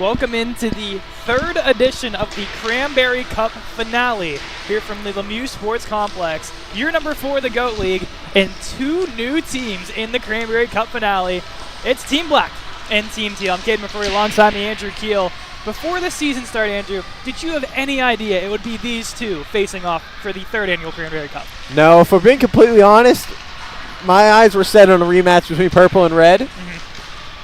Welcome into the third edition of the Cranberry Cup finale here from the Lemieux Sports Complex. Year number 4 of the GOAT League and 2 new teams in the Cranberry Cup finale. It's Team Black and Team Teal. I'm Caden McCrory alongside me, Andrew Keel. Before the season started, Andrew, did you have any idea it would be these two facing off for the 3rd annual Cranberry Cup? No, if we're being completely honest, my eyes were set on a rematch between purple and red.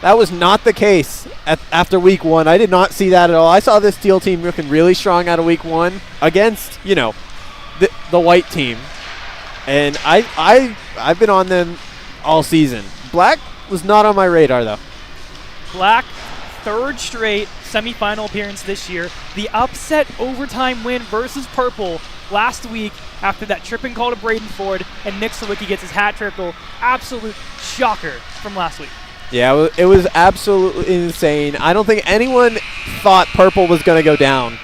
That was not the case after week 1. I did not see that at all. I saw this teal team looking really strong out of week 1 against, the white team. And I've been on them all season. Black was not on my radar, though. Black, 3rd straight semifinal appearance this year. The upset overtime win versus purple last week after that tripping call to Braden Ford, and Nick Sawicki gets his hat triple. Absolute shocker from last week. Yeah, it was absolutely insane. I don't think anyone thought purple was going to go down,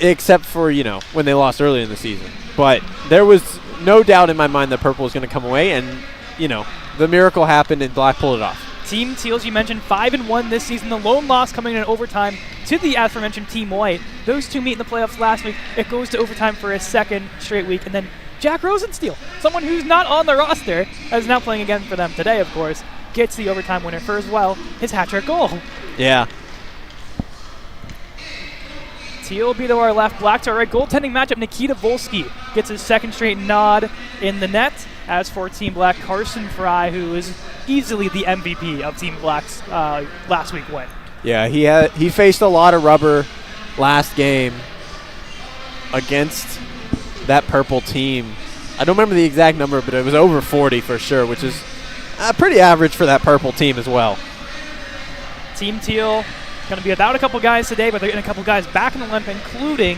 except for, when they lost early in the season. But there was no doubt in my mind that purple was going to come away, and, the miracle happened and Black pulled it off. Team Teals, you mentioned 5-1 this season. The lone loss coming in overtime to the aforementioned Team White. Those two meet in the playoffs last week. It goes to overtime for a 2nd straight week. And then Jack Rosensteel, someone who's not on the roster, is now playing again for them today, of course, gets the overtime winner for as well, his hat-trick goal. Yeah. Teal will be to our left, Black to our right. Goaltending matchup, Nikita Volsky gets his 2nd straight nod in the net. As for Team Black, Carson Fry, who is easily the MVP of Team Black's last week win. Yeah, he faced a lot of rubber last game against that purple team. I don't remember the exact number, but it was over 40 for sure, which is pretty average for that purple team as well. Team Teal going to be without a couple guys today, but they're getting a couple guys back in the limp, including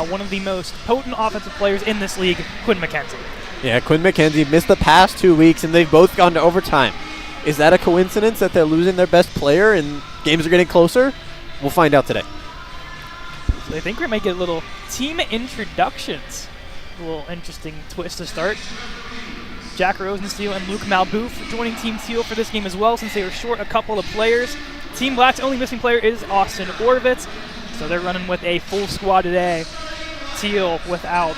one of the most potent offensive players in this league, Quinn McKenzie. Yeah, Quinn McKenzie missed the past 2 weeks, and they've both gone to overtime. Is that a coincidence that they're losing their best player and games are getting closer? We'll find out today. So I think we might get a little team introductions. A little interesting twist to start. Jack Rosensteel and Luke Malbouf joining Team Teal for this game as well, since they were short a couple of players. Team Black's only missing player is Austin Orvitz, so they're running with a full squad today. Teal without,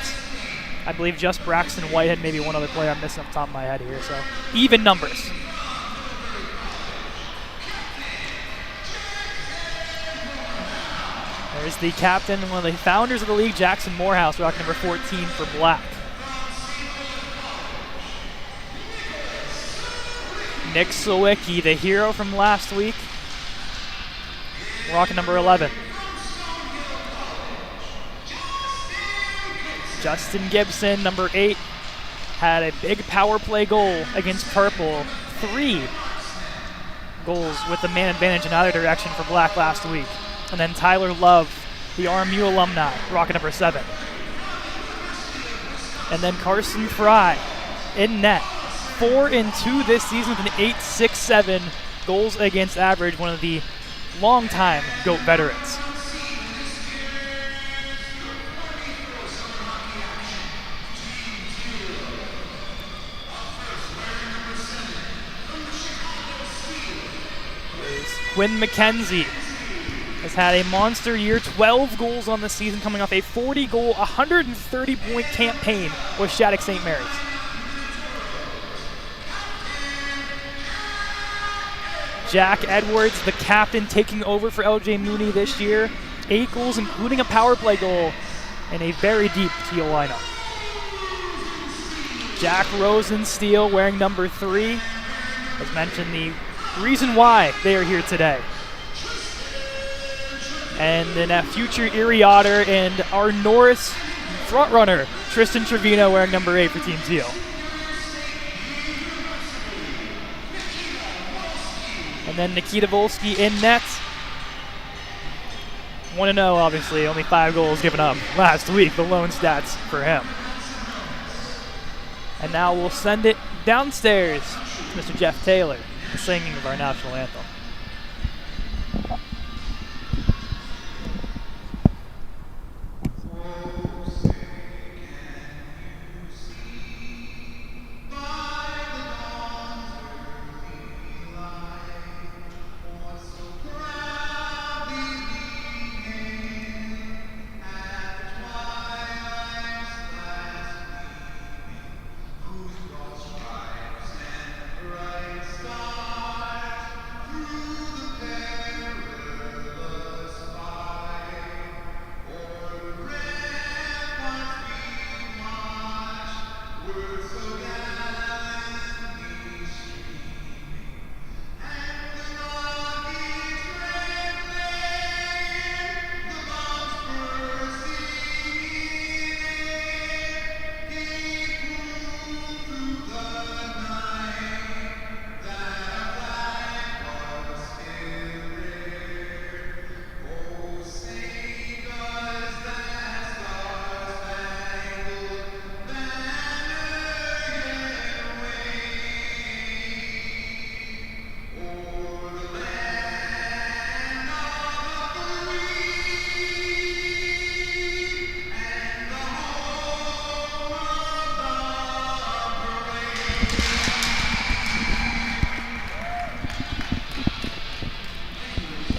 I believe, just Braxton Whitehead, maybe one other player I'm missing off the top of my head here, so even numbers. There's the captain, one of the founders of the league, Jackson Morehouse, rock number 14 for Black. Nick Sawicki, the hero from last week, rocking number 11. Justin Gibson, number 8, had a big power play goal against purple. 3 goals with the man advantage in either direction for Black last week. And then Tyler Love, the RMU alumni, rocking number 7. And then Carson Fry in net. 4-2 this season with an 8.67 goals against average, one of the longtime GOAT veterans. Quinn McKenzie has had a monster year, 12 goals on the season, coming off a 40-goal, 130-point campaign with Shattuck St. Mary's. Jack Edwards, the captain, taking over for LJ Mooney this year. 8 goals, including a power play goal, and a very deep Teal lineup. Jack Rosensteel wearing number 3. As mentioned, the reason why they are here today. And then a future Erie Otter and our Norris frontrunner, Tristan Trevino, wearing number 8 for Team Teal. And then Nikita Volsky in net. 1-0, obviously. Only 5 goals given up last week, the lone stats for him. And now we'll send it downstairs to Mr. Jeff Taylor, the singing of our national anthem.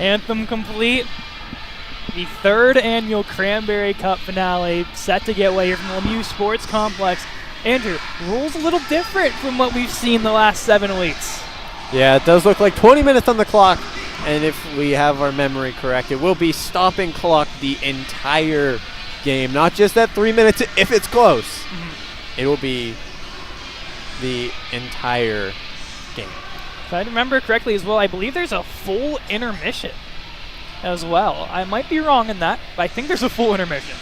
Anthem complete. The third annual Cranberry Cup finale set to get away here from the Lemieux Sports Complex. Andrew, rules a little different from what we've seen the last 7 weeks. Yeah, it does look like 20 minutes on the clock. And if we have our memory correct, it will be stop and clock the entire game. Not just that 3 minutes if it's close. Mm-hmm. It will be the entire game. If I remember correctly as well, I believe there's a full intermission as well. I might be wrong in that, but I think there's a full intermission.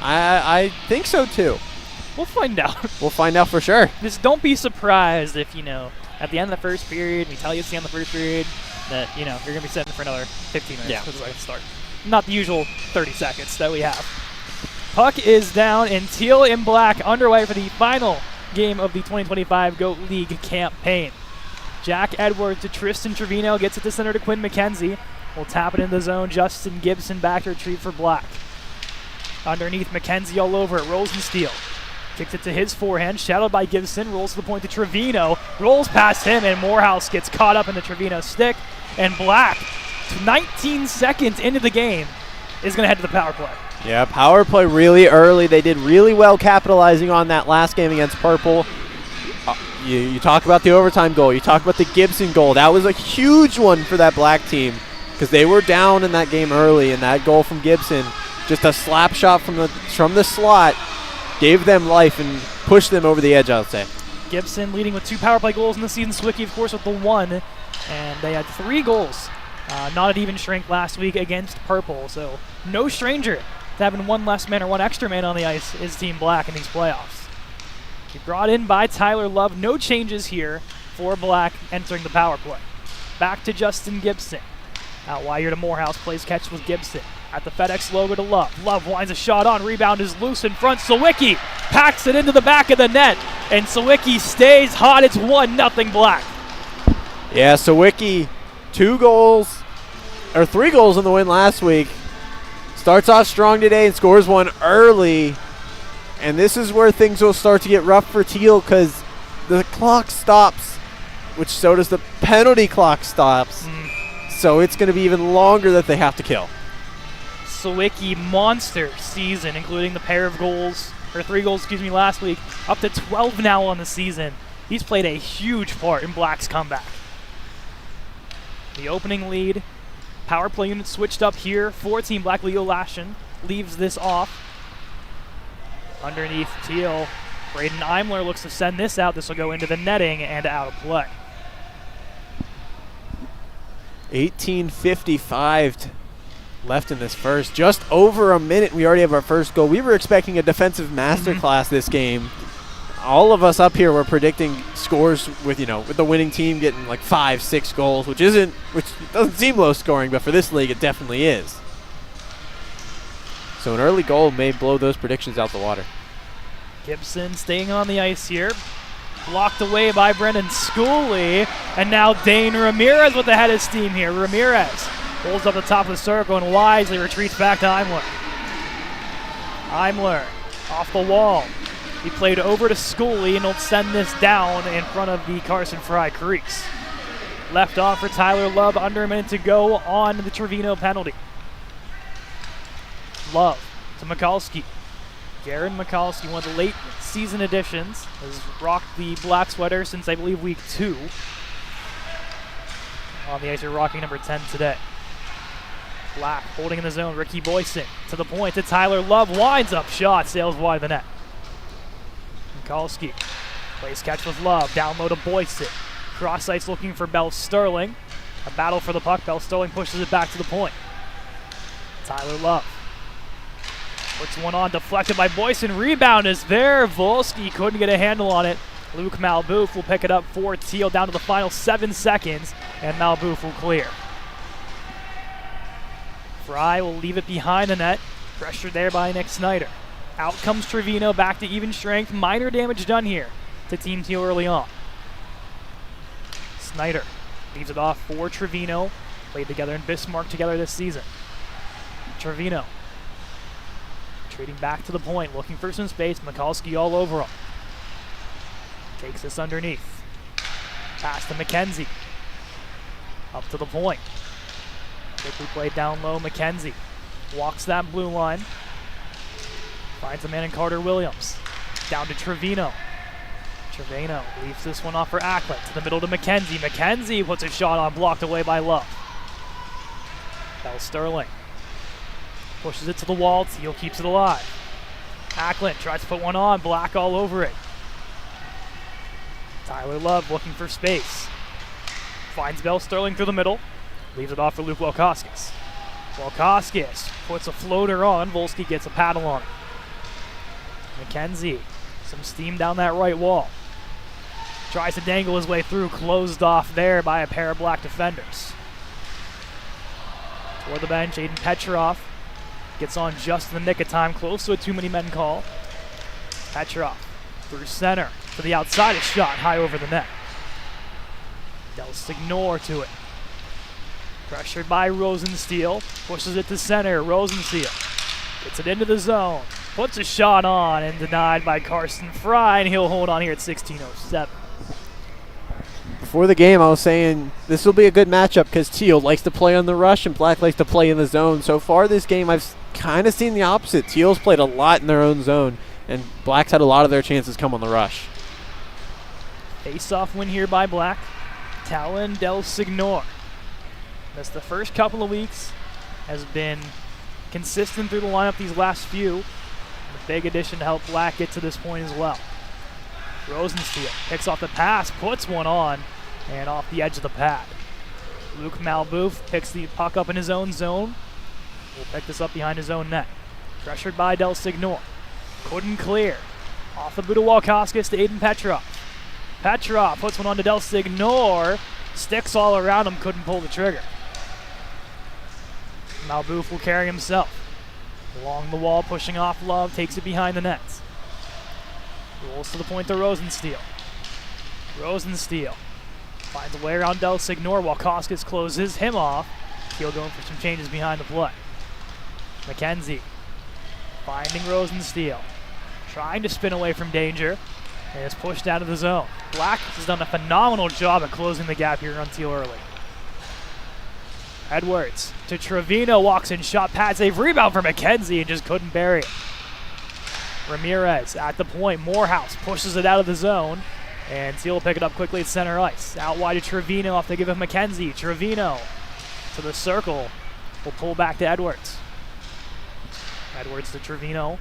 I think so too. We'll find out. We'll find out for sure. Just don't be surprised if, at the end of the first period, we tell you it's the end of the first period, that, you're going to be sitting for another 15 minutes. Yeah. Because I start. Not the usual 30 seconds that we have. Puck is down, and teal and black underway for the final game of the 2025 GOAT League campaign. Jack Edwards to Tristan Trevino, gets it to center to Quinn McKenzie. Will tap it in the zone. Justin Gibson back to retrieve for Black. Underneath, McKenzie all over it. Rosensteel kicks it to his forehand. Shadowed by Gibson. Rolls to the point to Trevino. Rolls past him, and Morehouse gets caught up in the Trevino stick. And Black, 19 seconds into the game, is going to head to the power play. Yeah, power play really early. They did really well capitalizing on that last game against Purple. You talk about the overtime goal. You talk about the Gibson goal. That was a huge one for that Black team because they were down in that game early, and that goal from Gibson, just a slap shot from the slot, gave them life and pushed them over the edge, I would say. Gibson leading with 2 power play goals in the season. Swicky, of course, with the 1. And they had 3 goals. Not at even strength last week against Purple. So no stranger to having 1 less man or 1 extra man on the ice is Team Black in these playoffs. He brought in by Tyler Love. No changes here for Black entering the power play. Back to Justin Gibson. Out wide here to Morehouse. Plays catch with Gibson. At the FedEx logo to Love. Love winds a shot on. Rebound is loose in front. Sawicki packs it into the back of the net. And Sawicki stays hot. It's 1-0 Black. Yeah, Sawicki, 3 goals in the win last week. Starts off strong today and scores 1 early. And this is where things will start to get rough for Teal because the clock stops, which so does the penalty clock stops. So it's going to be even longer that they have to kill. Sawicki, monster season, including the pair of goals, or 3 goals, last week. Up to 12 now on the season. He's played a huge part in Black's comeback. The opening lead. Power play unit switched up here for Team Black. Leo Lashin leaves this off. Underneath Teal, Braden Eimler looks to send this out. This will go into the netting and out of play. 18:55 left in this first. Just over a minute, we already have our first goal. We were expecting a defensive masterclass this game. All of us up here were predicting scores with the winning team getting like 5-6 goals, which doesn't seem low scoring, but for this league it definitely is. So an early goal may blow those predictions out the water. Gibson staying on the ice here. Blocked away by Brendan Schooley. And now Dane Ramirez with the head of steam here. Ramirez holds up the top of the circle and wisely retreats back to Eimler. Eimler off the wall. He played over to Schooley and he'll send this down in front of the Carson Fry crease. Left off for Tyler Love. Under a minute to go on the Trevino penalty. Love to Mikulski. Garen Mikulski, one of the late season additions, has rocked the black sweater since I believe week 2. On the ice, are rocking number 10 today. Black holding in the zone. Ricky Boyson to the point to Tyler Love. Winds up shot, sails wide of the net. Mikulski plays catch with Love. Down low to Boyson. Cross ice looking for Bell Sterling. A battle for the puck. Bell Sterling pushes it back to the point. Tyler Love puts one on, deflected by Boyson. Rebound is there. Volsky couldn't get a handle on it. Luke Malbouf will pick it up for Teal down to the final 7 seconds, and Malbouf will clear. Fry will leave it behind the net. Pressure there by Nick Snyder. Out comes Trevino, back to even strength. Minor damage done here to Team Teal early on. Snyder leaves it off for Trevino. Played together in Bismarck together this season. Trevino trading back to the point, looking for some space. Mikulski all over him. Takes this underneath. Pass to McKenzie. Up to the point. Quickly played down low. McKenzie walks that blue line. Finds a man in Carter Williams. Down to Trevino. Trevino leaves this one off for Ackland. To the middle to McKenzie. McKenzie puts a shot on, blocked away by Love. Bell Sterling pushes it to the wall. Teal keeps it alive. Ackland tries to put one on. Black all over it. Tyler Love looking for space. Finds Bell Sterling through the middle. Leaves it off for Luke Walkoskis. Walkoskis puts a floater on. Volsky gets a paddle on it. McKenzie, some steam down that right wall. Tries to dangle his way through. Closed off there by a pair of Black defenders. Toward the bench, Aiden Petrov gets on just in the nick of time. Close to a too many men call. Petrov through center. To the outside, a shot high over the net. Del Signor to it. Pressured by Rosensteel. Pushes it to center. Rosensteel gets it into the zone. Puts a shot on and denied by Carson Fry, and he'll hold on here at 16:07. Before the game, I was saying this will be a good matchup because Teal likes to play on the rush and Black likes to play in the zone. So far this game, I've kind of seen the opposite. Teal's played a lot in their own zone, and Black's had a lot of their chances come on the rush. Face-off win here by Black. Talon Del Signor. That's the first couple of weeks. Has been consistent through the lineup these last few. A big addition to help Black get to this point as well. Rosensteel picks off the pass, puts one on, and off the edge of the pad. Luke Malbouf picks the puck up in his own zone. Will pick this up behind his own net. Pressured by Del Signor. Couldn't clear. Off the boot of Walkoskis to Aiden Petrov. Petrov puts one on to Del Signor. Sticks all around him, couldn't pull the trigger. Malbouf will carry himself. Along the wall, pushing off Love, takes it behind the nets. Rolls to the point to Rosensteel. Rosensteel finds a way around Del Signor while Koskis closes him off. Teal going for some changes behind the play. McKenzie finding Rosensteel. Trying to spin away from danger. And is pushed out of the zone. Black has done a phenomenal job at closing the gap here on Teal early. Edwards to Trevino, walks in, shot, pad save, rebound for McKenzie, and just couldn't bury it. Ramirez at the point. Morehouse pushes it out of the zone, and Teal will pick it up quickly at center ice. Out wide to Trevino off the give of McKenzie. Trevino to the circle. Will pull back to Edwards. Edwards to Trevino.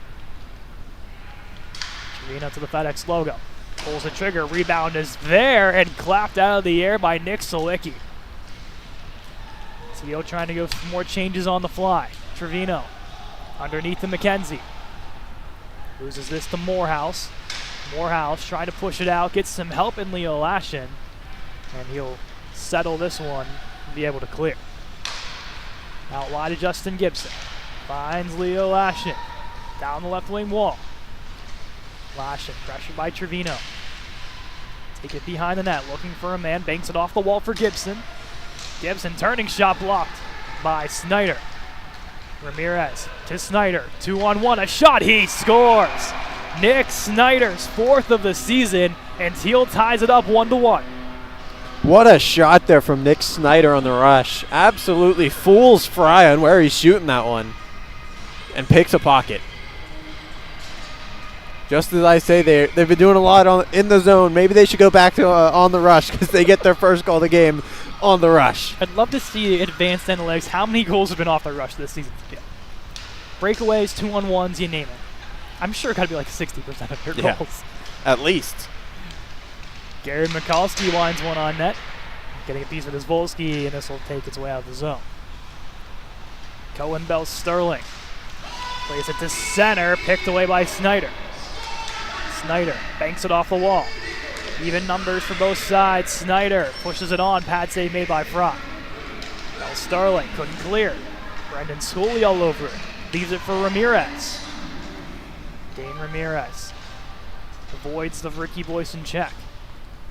Trevino to the FedEx logo. Pulls the trigger. Rebound is there and clapped out of the air by Nick Solicki. Teal trying to go for more changes on the fly. Trevino underneath to McKenzie. Loses this to Morehouse. Morehouse trying to push it out. Gets some help in Leo Lashin. And he'll settle this one and be able to clear. Out wide to Justin Gibson. Finds Leo Lashin. Down the left wing wall. Lashin pressured by Trevino. Take it behind the net. Looking for a man. Banks it off the wall for Gibson. Gibson turning shot blocked by Snyder. Ramirez to Snyder. 2-on-1. A shot. He scores. Nick Snyder's 4th of the season. And Teal ties it up 1-1. What a shot there from Nick Snyder on the rush. Absolutely fools Fry on where he's shooting that one. And picks a pocket. Just as I say, they've been doing a lot in the zone. Maybe they should go back to on the rush because they get their first goal of the game on the rush. I'd love to see advanced analytics. How many goals have been off the rush this season? Breakaways, 2-on-1s, you name it. I'm sure got to be like 60% of their Yeah. goals. At least. Garrett Mikulski winds one on net. Getting a piece with his Volsky, and this will take its way out of the zone. Cohen Bell Sterling plays it to center, picked away by Snyder. Snyder banks it off the wall. Even numbers for both sides. Snyder pushes it on. Pad save made by Fry. Bell Sterling couldn't clear. Brendan Scully all over it. Leaves it for Ramirez. Dane Ramirez avoids the Ricky Boyson check.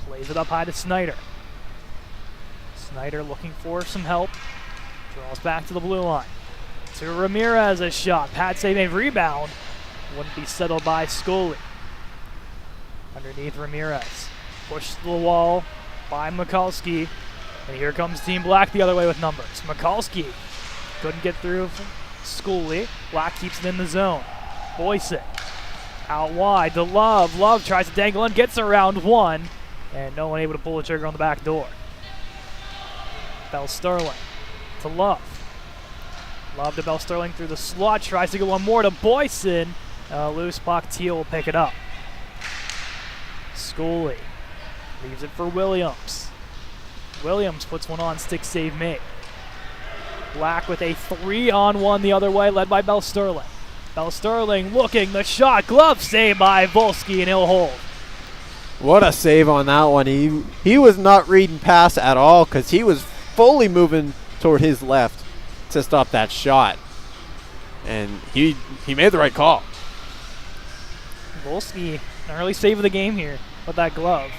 Plays it up high to Snyder. Snyder looking for some help. Draws back to the blue line. To Ramirez, a shot. Pad save made, rebound. Wouldn't be settled by Scully. Underneath Ramirez. Pushed to the wall by Mikulski. And here comes Team Black the other way with numbers. Mikulski couldn't get through Scully. Black keeps it in the zone. Boyson out wide to Love. Love tries to dangle in, gets around one. And no one able to pull the trigger on the back door. Bell Sterling to Love. Love to Bell Sterling through the slot. Tries to get one more to Boyson. Loose puck. Teal will pick it up. Scully leaves it for Williams. Williams puts one on. Stick save made. Black with a 3-on-1 the other way, led by Bell Sterling. Bell Sterling looking, the shot. Glove save by Volsky, and he'll hold. What a save on that one. He was not reading pass at all because he was fully moving toward his left to stop that shot. And he made the right call. Volsky, an early save of the game here with that glove.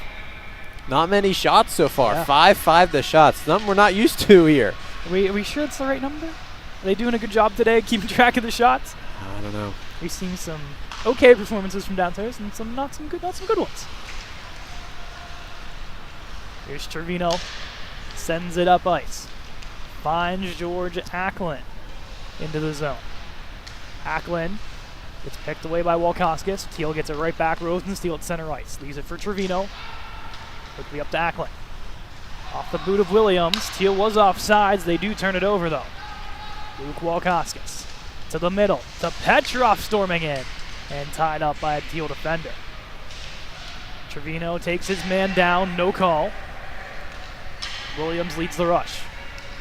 Not many shots so far. Yeah. 5-5 the shots. Something we're not used to here. Are we sure it's the right number? Are they doing a good job today keeping track of the shots? I don't know. We've seen some okay performances from downstairs and some not some good ones. Here's Trevino. Sends it up ice. Finds George Acklin into the zone. Acklin gets picked away by Walkoskis. Teal gets it right back. Rosensteel at center ice. Leaves it for Trevino. Quickly up to Acklin. Off the boot of Williams. Teal was offsides. They do turn it over, though. Luke Walkoskis to the middle. To Petrov storming in. And tied up by a Teal defender. Trevino takes his man down. No call. Williams leads the rush.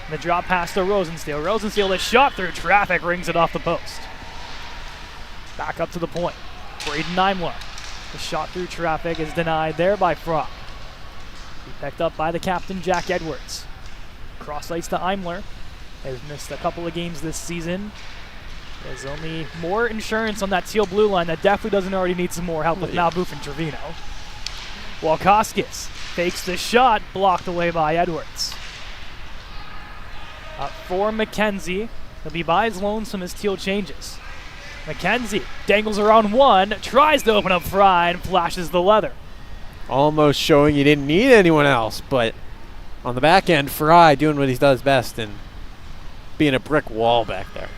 And the drop pass to Rosensteel. Rosensteel, the shot through traffic, rings it off the post. Back up to the point. Braden Imler. The shot through traffic is denied there by Frock. He picked up by the captain, Jack Edwards. Cross ice to Imler. Has missed a couple of games this season. There's only more insurance on that teal blue line that definitely doesn't already need some more help with Malboof and Trevino. Walkoskis fakes the shot, blocked away by Edwards. Up for McKenzie. He'll be by his lonesome as Teal changes. McKenzie dangles around one, tries to open up Fry, and flashes the leather. Almost showing you didn't need anyone else, but on the back end, Fry doing what he does best and being a brick wall back there.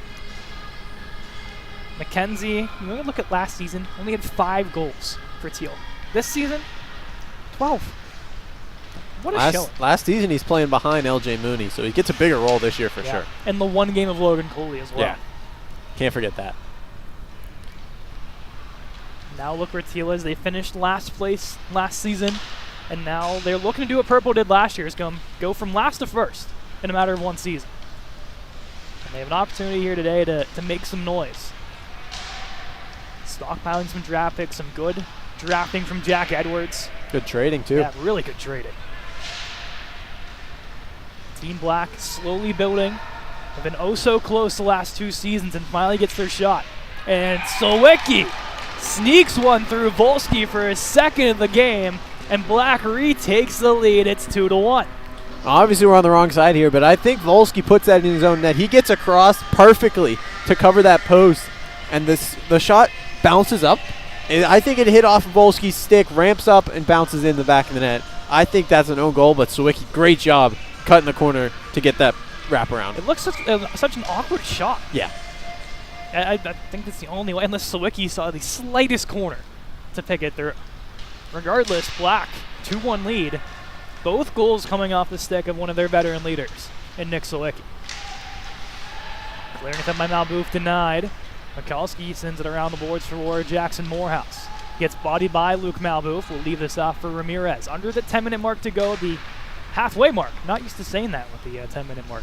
McKenzie, you look at last season, only had 5 goals for Teal. This season, 12. What a show. Last season, he's playing behind LJ Mooney, so he gets a bigger role this year for sure. And the one game of Logan Cooley as well. Yeah, can't forget that. Now look where Teal is. They finished last place last season, and now they're looking to do what Purple did last year, is go from last to first in a matter of one season. And they have an opportunity here today to make some noise. Stockpiling some draft picks, some good drafting from Jack Edwards. Good trading, too. Yeah, really good trading. Team Black slowly building. Have been oh so close the last 2 seasons and finally gets their shot. And Sawicki sneaks one through Volsky for his second of the game, and Black retakes the lead. It's 2-1. Obviously, we're on the wrong side here, but I think Volsky puts that in his own net. He gets across perfectly to cover that post, and the shot bounces up. I think it hit off Volsky's stick, ramps up, and bounces in the back of the net. I think that's an own goal, but Sawicki, great job cutting the corner to get that wraparound. It looks such an awkward shot. Yeah. I think that's the only way, unless Sawicki saw the slightest corner to pick it through. Regardless, Black, 2-1 lead. Both goals coming off the stick of one of their veteran leaders in Nick Sawicki. Clearing it up by Malboof, denied. Mikulski sends it around the boards for Jackson Morehouse. Gets bodied by Luke Malbouf. We'll leave this off for Ramirez. Under the 10-minute mark to go, the halfway mark. Not used to saying that with the 10-minute mark.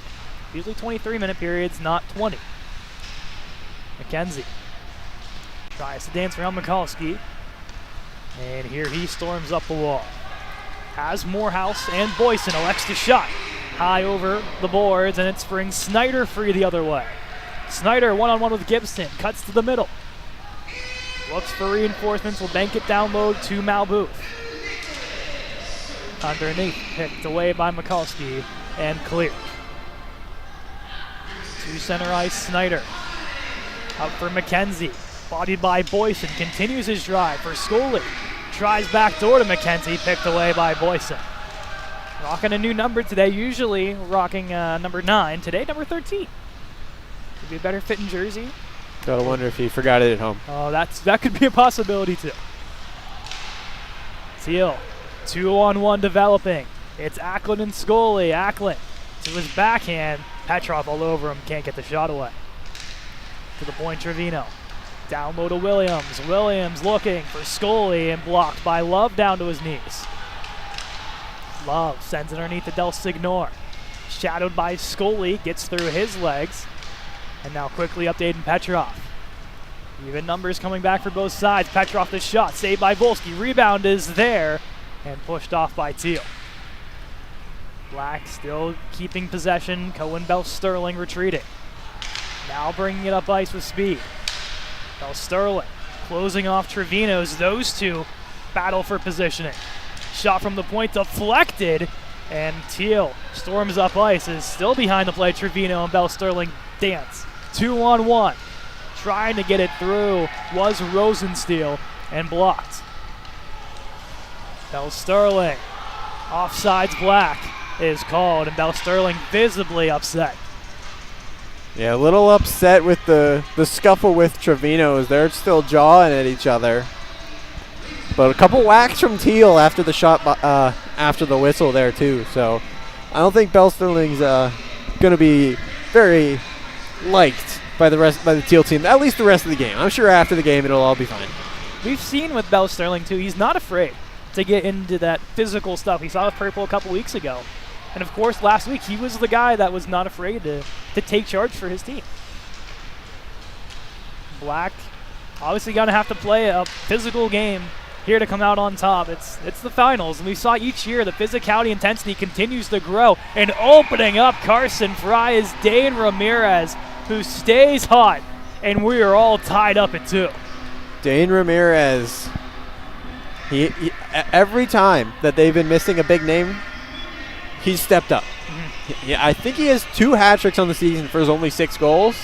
Usually 23-minute periods, not 20. McKenzie tries to dance around Mikulski. And here he storms up the wall. Has Morehouse and Boyson elects to shot. High over the boards, and it springs Snyder free the other way. Snyder one-on-one with Gibson. Cuts to the middle. Looks for reinforcements. Will bank it down low to Malbouf. Underneath. Picked away by Mikulski and cleared. To center ice, Snyder. Out for McKenzie. Bodied by Boyson. Continues his drive for Scully. Tries back door to McKenzie. Picked away by Boyson. Rocking a new number today. Usually rocking number 9. Today, number 13. Could be a better fitting jersey. Gotta wonder if he forgot it at home. Oh, that could be a possibility too. Teal. 2-on-1 developing. It's Acklin and Scully. Acklin to his backhand. Petrov all over him. Can't get the shot away. To the point, Trevino. Down low to Williams. Williams looking for Scully and blocked by Love down to his knees. Love sends it underneath to Del Signor. Shadowed by Scully. Gets through his legs. And now quickly updating Petrov. Even numbers coming back for both sides. Petrov the shot. Saved by Volsky. Rebound is there. And pushed off by Teal. Black still keeping possession. Cohen, Bell, Sterling retreating. Now bringing it up ice with speed. Bell Sterling closing off Trevino's. Those two battle for positioning. Shot from the point deflected. And Teal storms up ice. Is still behind the play. Trevino and Bell Sterling dance. 2-on-1. Trying to get it through was Rosensteel and blocked. Bell Sterling. Offsides Black is called, and Bell Sterling visibly upset. Yeah, a little upset with the scuffle with Trevino as they're still jawing at each other. But a couple whacks from Teal after the shot, after the whistle there too. So I don't think Bell Sterling's going to be very liked by the Teal team, at least the rest of the game. I'm sure after the game it'll all be fine. We've seen with Bell Sterling too, he's not afraid to get into that physical stuff. We saw with Purple a couple weeks ago. And of course last week he was the guy that was not afraid to take charge for his team. Black obviously going to have to play a physical game here to come out on top. It's the finals, and we saw each year the physicality intensity continues to grow. And opening up Carson Fry is Dane Ramirez, who stays hot, and we are all tied up at 2. Dane Ramirez, he every time that they've been missing a big name, he's stepped up. Mm-hmm. Yeah, I think he has 2 hat tricks on the season for his only 6 goals.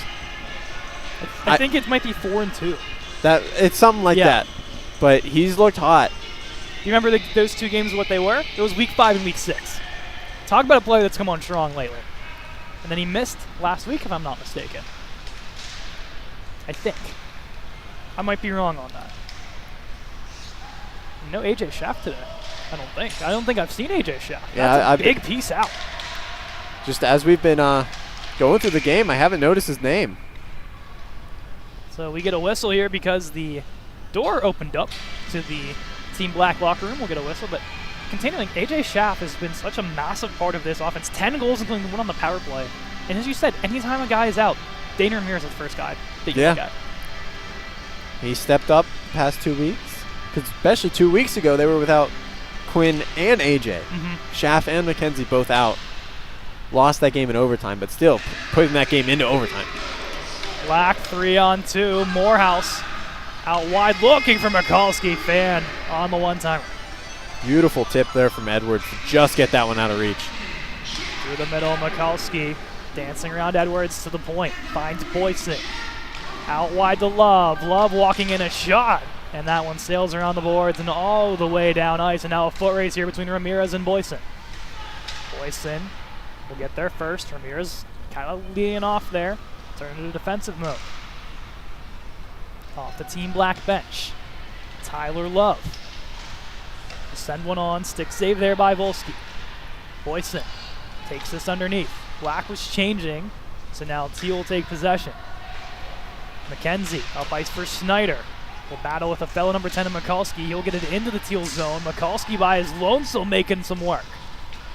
I think it might be 4 and 2. That it's something like that. But he's looked hot. You remember those 2 games, what they were? It was week 5 and week 6. Talk about a player that's come on strong lately. And then he missed last week, if I'm not mistaken. I think. I might be wrong on that. No AJ Schaff today. I don't think I've seen AJ Schaff. Yeah, that's a big piece out. Just as we've been going through the game, I haven't noticed his name. So we get a whistle here because the door opened up to the Team Black locker room. We'll get a whistle, but continuing, AJ Schaff has been such a massive part of this offense. 10 goals, including 1 on the power play. And as you said, anytime a guy is out, Dane Ramirez is the first guy that you look at. He stepped up past 2 weeks, because especially 2 weeks ago they were without Quinn and AJ. Mm-hmm. Schaff and McKenzie both out. Lost that game in overtime, but still putting that game into overtime. Black 3-on-2. Morehouse out wide looking for Mikulski. Fan on the one-timer. Beautiful tip there from Edwards to just get that one out of reach. Through the middle, Mikulski dancing around Edwards to the point. Finds Boyson. Out wide to Love. Love walking in a shot. And that one sails around the boards and all the way down ice. And now a foot race here between Ramirez and Boyson. Boyson will get there first. Ramirez kind of leading off there. Turn to defensive mode. Off the Team Black bench. Tyler Love. Send one on. Stick save there by Volsky. Boyson takes this underneath. Black was changing, so now Teal will take possession. McKenzie up ice for Snyder. Will battle with a fellow number 10 in Mikulski. He'll get it into the teal zone. Mikulski by his lonesome making some work.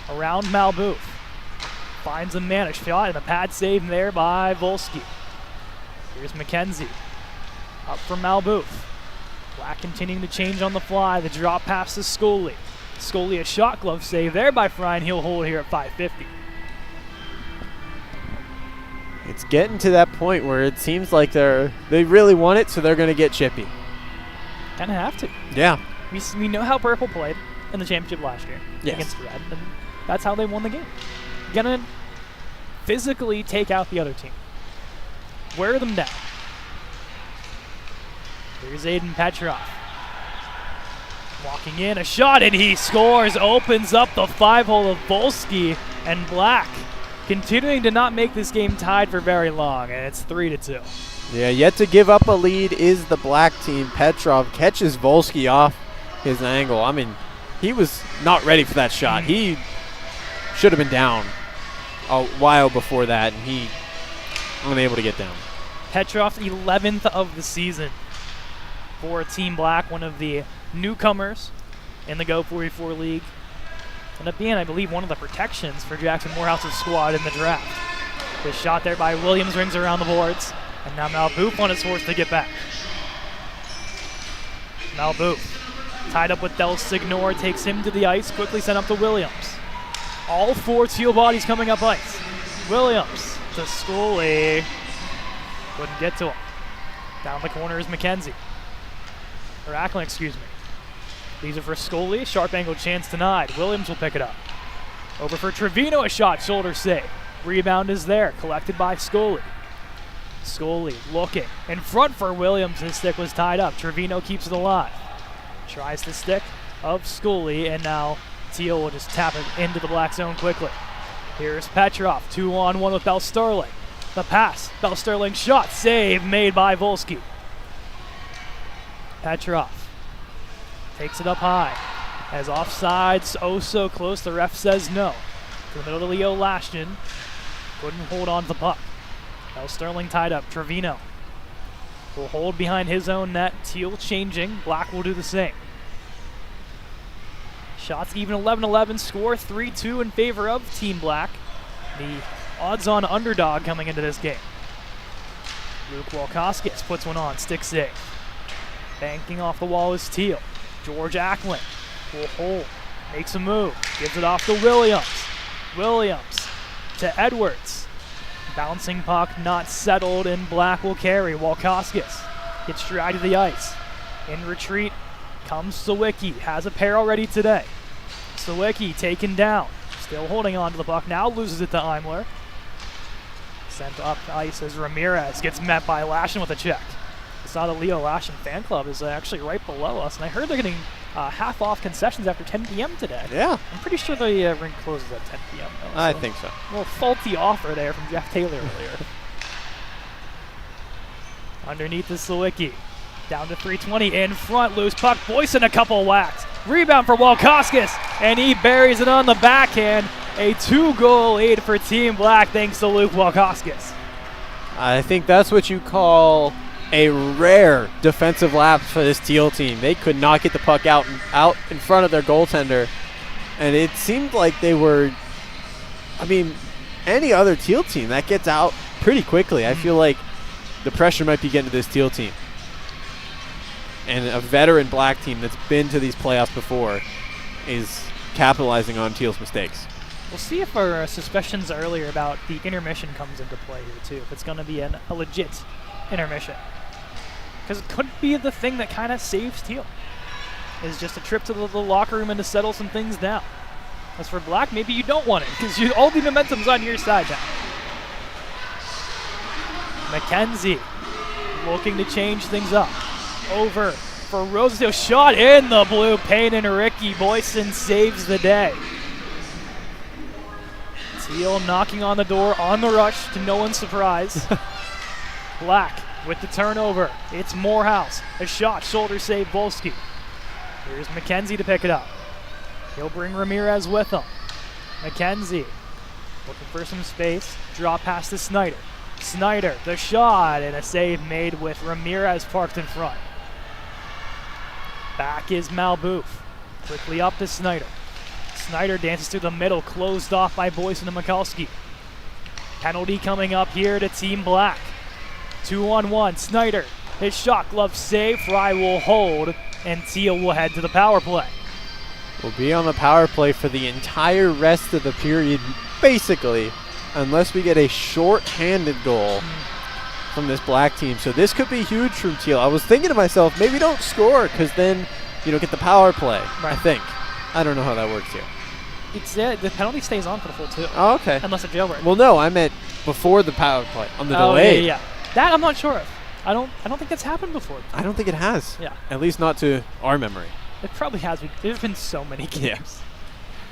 Around Malbouf. Finds a man, a shot, and a pad save there by Volsky. Here's McKenzie. Up for Malbouf. Black continuing to change on the fly. The drop pass to Scully. Scully a shot glove save there by Frine. He'll hold here at 550. It's getting to that point where it seems like they really want it, so they're going to get chippy. Kind of have to. Yeah. We know how Purple played in the championship last year against Red, and that's how they won the game. Gonna physically take out the other team. Wear them down. Here's Aiden Petrov. Walking in, a shot, and he scores. Opens up the 5-hole of Volsky, and Black continuing to not make this game tied for very long, and it's 3-2. Yeah, yet to give up a lead is the Black team. Petrov catches Volsky off his angle. I mean, he was not ready for that shot. He should have been down a while before that, and he unable to get down. Petrov's 11th of the season for Team Black, one of the newcomers in the Go 44 League. Ended up being, I believe, one of the protections for Jackson Morehouse's squad in the draft. The shot there by Williams rings around the boards, and now Malbouf on his horse to get back. Malbouf, tied up with Del Signor, takes him to the ice, quickly sent up to Williams. All four teal bodies coming up ice. Williams to Scully. Couldn't get to him. Down the corner is McKenzie. Or Ackland, excuse me. These are for Scully. Sharp angle chance denied. Williams will pick it up. Over for Trevino, a shot, shoulder save. Rebound is there, collected by Scully. Scully looking in front for Williams. His stick was tied up. Trevino keeps it alive. Tries the stick of Scully, and now Teal will just tap it into the Black zone quickly. Here's Petrov, 2-on-1 with Bell Sterling. The pass, Bell Sterling shot, save made by Volsky. Petrov takes it up high. As offsides, oh so close, the ref says no. To the middle of Leo Lashton. Couldn't hold on to the puck. Bell Sterling tied up. Trevino will hold behind his own net. Teal changing. Black will do the same. Shots even 11-11. Score 3-2 in favor of Team Black. The odds-on underdog coming into this game. Luke Walkoskis puts one on. Stick save. Banking off the wall is Teal. George Ackland will hold. Makes a move. Gives it off to Williams. Williams to Edwards. Bouncing puck not settled, and Black will carry. Walkoskis gets straight to the ice. In retreat comes Sawicki. Has a pair already today. Sawicki taken down. Still holding on to the puck. Now loses it to Imler. Sent up ice as Ramirez gets met by Lashin with a check. I saw the Leo Lashin fan club is actually right below us, and I heard they're getting half off concessions after 10 p.m. today. Yeah. I'm pretty sure the rink closes at 10 p.m. though, I think so. A little faulty offer there from Jeff Taylor earlier. Underneath is Sawicki. Down to 320 in front. Loose puck. Boyson a couple whacks. Rebound for Walkoskis, and he buries it on the backhand. A 2-goal lead for Team Black thanks to Luke Walkoskis. I think that's what you call a rare defensive lapse for this Teal team. They could not get the puck out in front of their goaltender, and it seemed like they were, I mean, any other Teal team that gets out pretty quickly. I feel like the pressure might be getting to this Teal team. And a veteran Black team that's been to these playoffs before is capitalizing on Teal's mistakes. We'll see if our suspicions earlier about the intermission comes into play here too, if it's going to be a legit intermission. Because it could be the thing that kind of saves Teal, is just a trip to the locker room and to settle some things down. As for Black, maybe you don't want it, because all the momentum's on your side now. McKenzie looking to change things up. Over for Rosedale, shot in the blue paint, and Ricky Boyson saves the day. Teal knocking on the door on the rush to no one's surprise. Black with the turnover. It's Morehouse. A shot, shoulder save, Volsky. Here's McKenzie to pick it up. He'll bring Ramirez with him. McKenzie looking for some space. Draw pass to Snyder. Snyder, the shot, and a save made with Ramirez parked in front. Back is Malbouf. Quickly up to Snyder. Snyder dances through the middle, closed off by Boyson and Mikulski. Penalty coming up here to Team Black. 2-on-1, Snyder. His shot glove save, Fry will hold, and Teal will head to the power play. We'll be on the power play for the entire rest of the period, basically, unless we get a short-handed goal from this Black team. So this could be huge from Teal. I was thinking to myself, maybe don't score, because then you don't get the power play, Right. I think. I don't know how that works here. It's the penalty stays on for the full 2. Oh, okay. Unless a jailbreak. Well, no, I meant before the power play, on the Oh, delay. yeah. That I'm not sure of. I don't think that's happened before. I don't think it has. Yeah. At least not to our memory. It probably has. There's been so many games.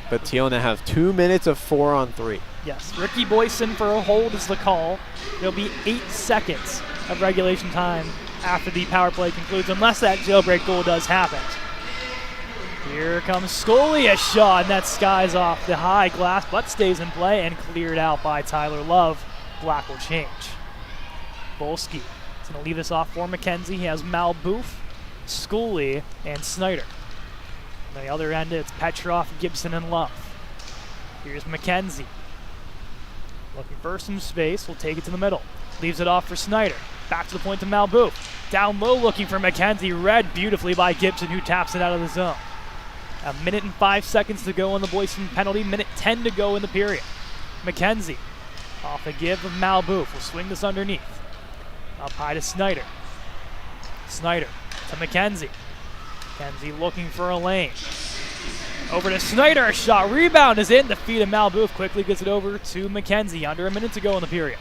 But Teal now have 2 minutes of 4-on-3. Yes. Ricky Boyson for a hold is the call. There'll be 8 seconds of regulation time after the power play concludes, unless that jailbreak goal does happen. Here comes Scully, a shot, and that skies off the high glass, but stays in play and cleared out by Tyler Love. Black will change. Volsky is going to leave this off for McKenzie. He has Malbouf, Scully, and Snyder. On the other end, it's Petrov, Gibson, and Love. Here's McKenzie. Looking for some space, will take it to the middle. Leaves it off for Snyder. Back to the point to Malbouf. Down low looking for McKenzie, read beautifully by Gibson, who taps it out of the zone. 1 minute and 5 seconds to go on the Boyson penalty, 1:10 to go in the period. McKenzie, off the give of Malbouf, will swing this underneath. Up high to Snyder. Snyder to McKenzie. McKenzie looking for a lane. Over to Snyder, a shot, rebound is in, the feet of Malbouf quickly gets it over to McKenzie, under 1 minute to go in the period.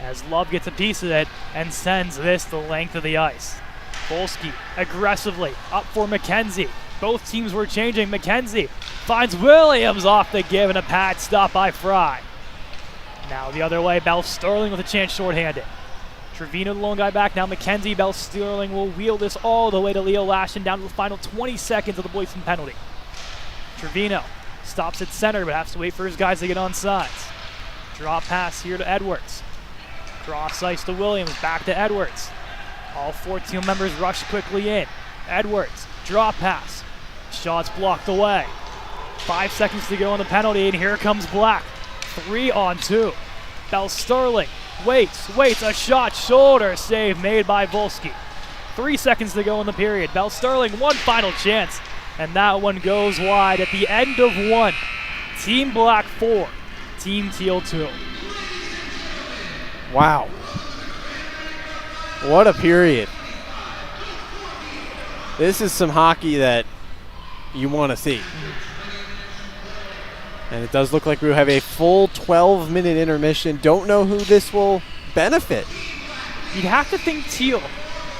As Love gets a piece of it and sends this the length of the ice. Volsky aggressively up for McKenzie. Both teams were changing. McKenzie finds Williams off the give and a pad stop by Fry. Now the other way, Bell Sterling with a chance shorthanded. Trevino the lone guy back, now McKenzie. Bell Sterling will wheel this all the way to Leo Lashin down to the final 20 seconds of the Boyson penalty. Trevino stops at center but has to wait for his guys to get on sides. Drop pass here to Edwards. Cross ice to Williams, back to Edwards. All 4 team members rush quickly in. Edwards, drop pass. Shot's blocked away. 5 seconds to go on the penalty, and here comes Black. 3-on-2. Bell Sterling waits, a shot, shoulder save made by Volsky. 3 seconds to go in the period. Bell Sterling, one final chance, and that one goes wide at the end of 1. Team Black 4, Team Teal 2. Wow. What a period. This is some hockey that you want to see. And it does look like we have a full 12-minute intermission. Don't know who this will benefit. You'd have to think Teal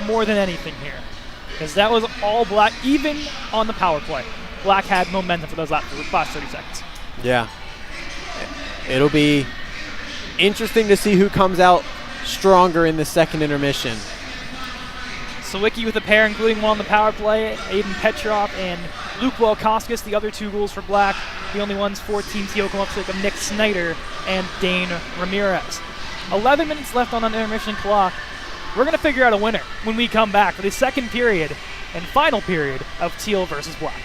more than anything here, because that was all Black, even on the power play. Black had momentum for those last 30 seconds. Yeah. It'll be interesting to see who comes out stronger in the second intermission. Sawicki with a pair, including one on the power play. Aiden Petrov and Luke Welkoskis, the other 2 goals for Black. The only ones for Team Teal come up to Nick Snyder and Dane Ramirez. 11 minutes left on an intermission clock. We're going to figure out a winner when we come back for the second period and final period of Teal versus Black.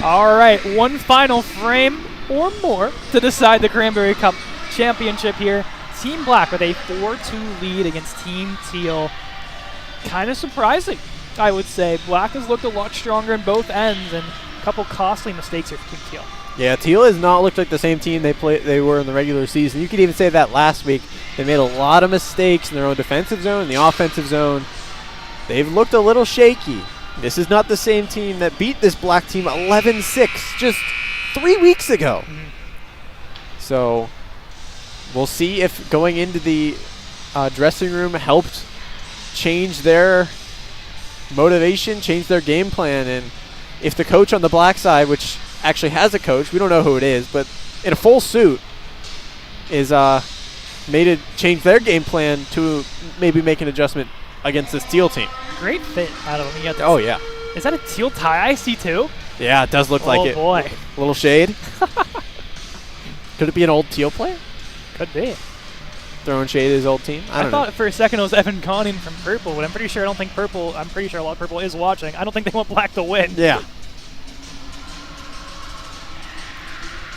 All right, one final frame or more to decide the Cranberry Cup championship here. Team Black with a 4-2 lead against Team Teal. Kind of surprising, I would say. Black has looked a lot stronger in both ends, and a couple costly mistakes here for Team Teal. Yeah, Teal has not looked like the same team they were in the regular season. You could even say that last week. They made a lot of mistakes in their own defensive zone, in the offensive zone. They've looked a little shaky. This is not the same team that beat this Black team 11-6 just 3 weeks ago. So we'll see if going into the dressing room helped change their motivation, change their game plan, and if the coach on the Black side, which actually has a coach, we don't know who it is, but in a full suit, is made it change their game plan to maybe make an adjustment against this Teal team. Great fit out of him. Oh, yeah. Is that a Teal tie I see too? Yeah, it does look like it. Oh, boy. A little shade. Could it be an old Teal player? Could be. Throwing shade at his old team? I don't know. thought for a second it was Evan Conning from Purple, but I'm pretty sure a lot of Purple is watching. I don't think they want Black to win. Yeah.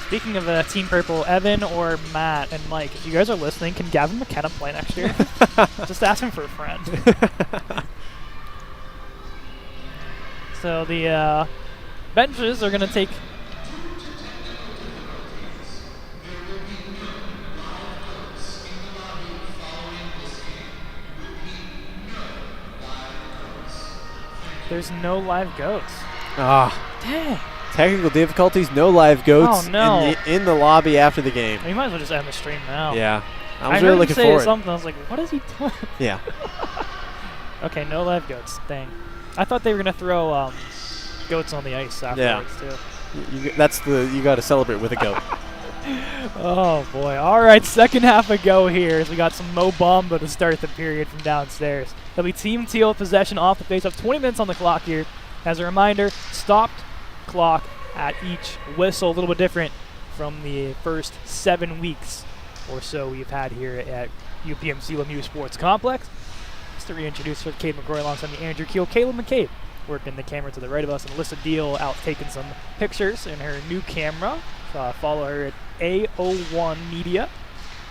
Speaking of Team Purple, Evan or Matt and Mike, if you guys are listening, can Gavin McKenna play next year? Just asking for a friend. So the benches are going to take... There's no live goats. Dang. Technical difficulties, no live goats in the lobby after the game. You might as well just end the stream now. Yeah. I was really looking forward. Something. I was like, what is he doing? Yeah. Okay, no live goats. Dang. I thought they were going to throw goats on the ice afterwards, too. You got to celebrate with a goat. Oh, boy. All right, second half a go here as we got some Mo Bamba to start the period from downstairs. It'll be Team Teal possession off the face-off. 20 minutes on the clock here. As a reminder, stopped clock at each whistle, a little bit different from the first 7 weeks or so we've had here at UPMC Lemieux Sports Complex. Just to reintroduce her, Cade McGroy alongside me, Andrew Keel, Caleb McCabe working the camera to the right of us, and Alyssa Deal out taking some pictures in her new camera. Follow her at A01 Media,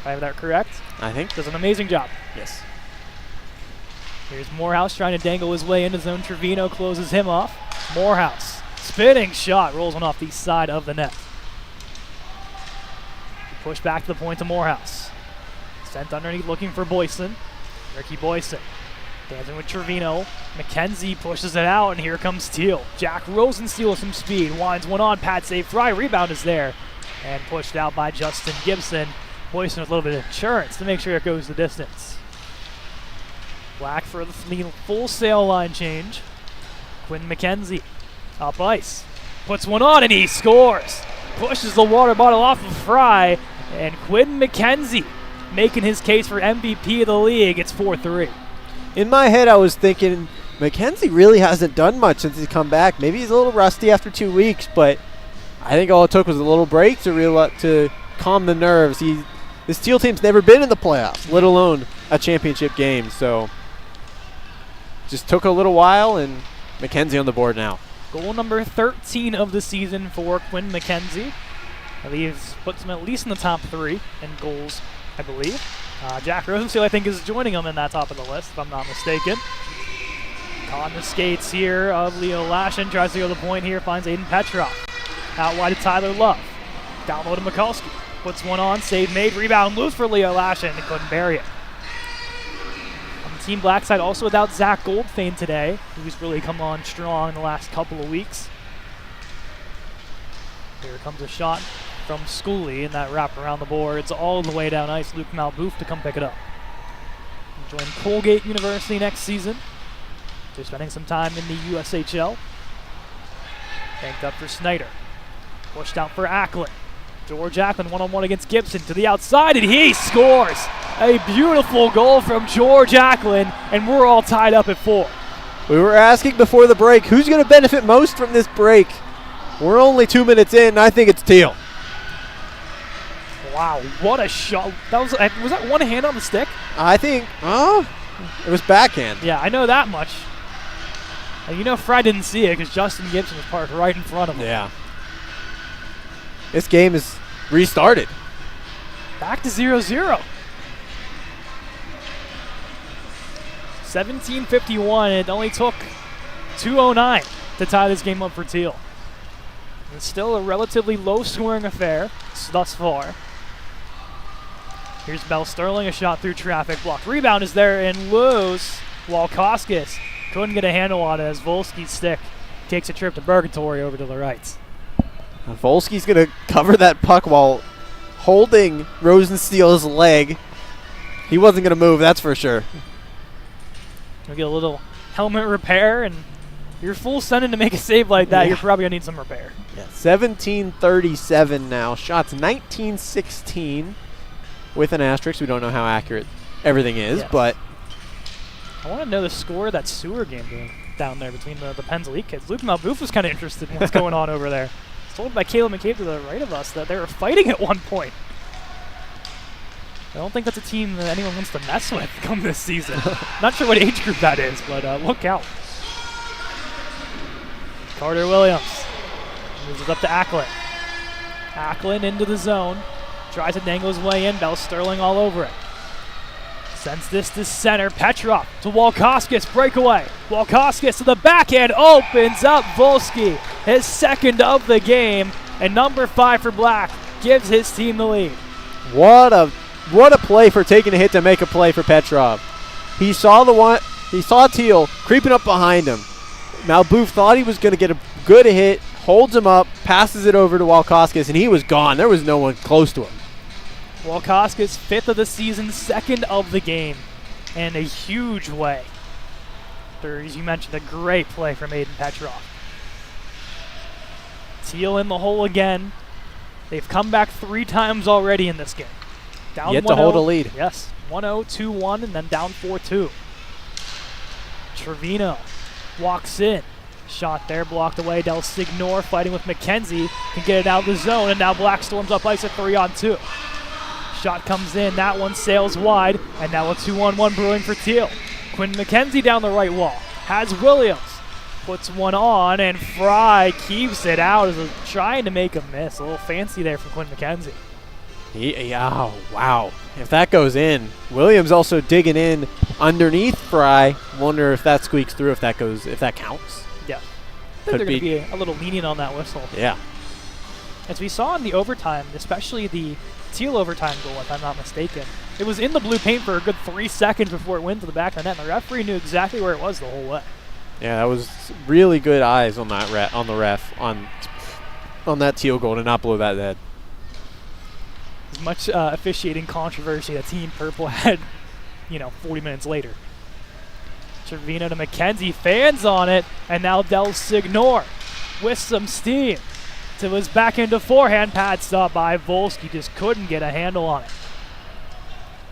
if I have that correct. I think. Does an amazing job. Yes. Here's Morehouse trying to dangle his way into zone. Trevino closes him off. Morehouse, spinning shot, rolls one off the side of the net. Push back to the point to Morehouse. Sent underneath looking for Boyson. Ricky Boyson dancing with Trevino. McKenzie pushes it out, and here comes Teal. Jack Rosensteel with some speed. Winds one on. Pat save fry. Rebound is there. And pushed out by Justin Gibson. Boyson with a little bit of insurance to make sure it goes the distance. Black for the full sail line change. Quinn McKenzie up ice. Puts one on, and he scores. Pushes the water bottle off of Fry. And Quinn McKenzie making his case for MVP of the league. It's 4-3. In my head, I was thinking McKenzie really hasn't done much since he's come back. Maybe he's a little rusty after 2 weeks, but I think all it took was a little break to calm the nerves. This Teal team's never been in the playoffs, let alone a championship game. So just took a little while, and McKenzie on the board now. Goal number 13 of the season for Quinn McKenzie. I believe puts him at least in the top 3 in goals, I believe. Jack Rosensteel, I think, is joining him in that top of the list, if I'm not mistaken. On the skates here of Leo Lashin. Tries to go to the point here. Finds Aiden Petrov. Out wide to Tyler Love. Down low to Mikulski. Puts one on. Save made. Rebound loose for Leo Lashin. And couldn't bury it. On the Team Black side, also without Zach Goldfein today, who's really come on strong in the last couple of weeks. Here comes a shot from Schooley, and that wrap around the boards all the way down ice. Luke Malbouf to come pick it up. Join Colgate University next season. They're spending some time in the USHL. Banked up for Snyder. Pushed out for Acklin. George Acklin one-on-one against Gibson to the outside, and he scores! A beautiful goal from George Acklin, and we're all tied up at 4. We were asking before the break, who's going to benefit most from this break? We're only 2 minutes in, and I think it's Teal. Wow, what a shot. Was that one hand on the stick? I think, it was backhand. Yeah, I know that much. You know Fry didn't see it because Justin Gibson was parked right in front of him. Yeah. This game is restarted. Back to 0-0. 17:51. It only took 2:09 to tie this game up for Teal. It's still a relatively low-scoring affair thus far. Here's Bell Sterling, a shot through traffic. Blocked rebound is there and loose. Walkoskis couldn't get a handle on it as Volsky's stick takes a trip to Purgatory over to the right. Volsky's going to cover that puck while holding Rosensteel's leg. He wasn't going to move, that's for sure. We'll get a little helmet repair, and you're full sending to make a save like that, you're probably going to need some repair. Yeah, 17:37 now. Shots 19-16 with an asterisk. We don't know how accurate everything is, but I want to know the score of that sewer game down there between the Penns Elite kids. Luke Malbouf was kind of interested in what's going on over there. I was told by Caleb McCabe to the right of us that they were fighting at one point. I don't think that's a team that anyone wants to mess with come this season. Not sure what age group that is, but look out. Carter Williams moves it up to Acklin. Acklin into the zone. Tries to dangle his way in. Bell Sterling all over it. Sends this to center. Petrov to Walkoskis. Breakaway. Walkoskis to the backhand. Opens up Volsky. His second of the game. And number 5 for Black gives his team the lead. What a play for taking a hit to make a play for Petrov. He saw Teal creeping up behind him. Malbouf thought he was going to get a good hit, holds him up, passes it over to Walkoskis, and he was gone. There was no one close to him. Walkoskis, 5th of the season, 2nd of the game, and a huge way. As you mentioned, a great play from Aiden Petrov. Teal in the hole again. They've come back 3 times already in this game. Down Yet 1-0. to hold a lead. Yes, 1-0, 2-1, and then down 4-2. Trevino walks in. Shot there, blocked away. Del Signor fighting with McKenzie. Can get it out of the zone, and now Black storms up ice at 3-on-2. Shot comes in. That one sails wide, and now a 2-on-1 brewing for Teal. Quinn McKenzie down the right wall. Has Williams. Puts one on, and Fry keeps it out as trying to make a miss. A little fancy there from Quinn McKenzie. Oh, wow. If that goes in, Williams also digging in underneath Fry. Wonder if that squeaks through, if that counts. Yeah. I think they're going to be a little lenient on that whistle. Yeah. As we saw in the overtime, especially the Teal overtime goal, if I'm not mistaken, it was in the blue paint for a good 3 seconds before it went to the back of the net, and the referee knew exactly where it was the whole way. Yeah, that was really good eyes on that on the ref on that Teal goal to not blow that dead. As much officiating controversy that Team Purple had, 40 minutes later. Trevino to McKenzie, fans on it, and now Del Signor with some steam. To his back into forehand pad stop by Volsky, just couldn't get a handle on it.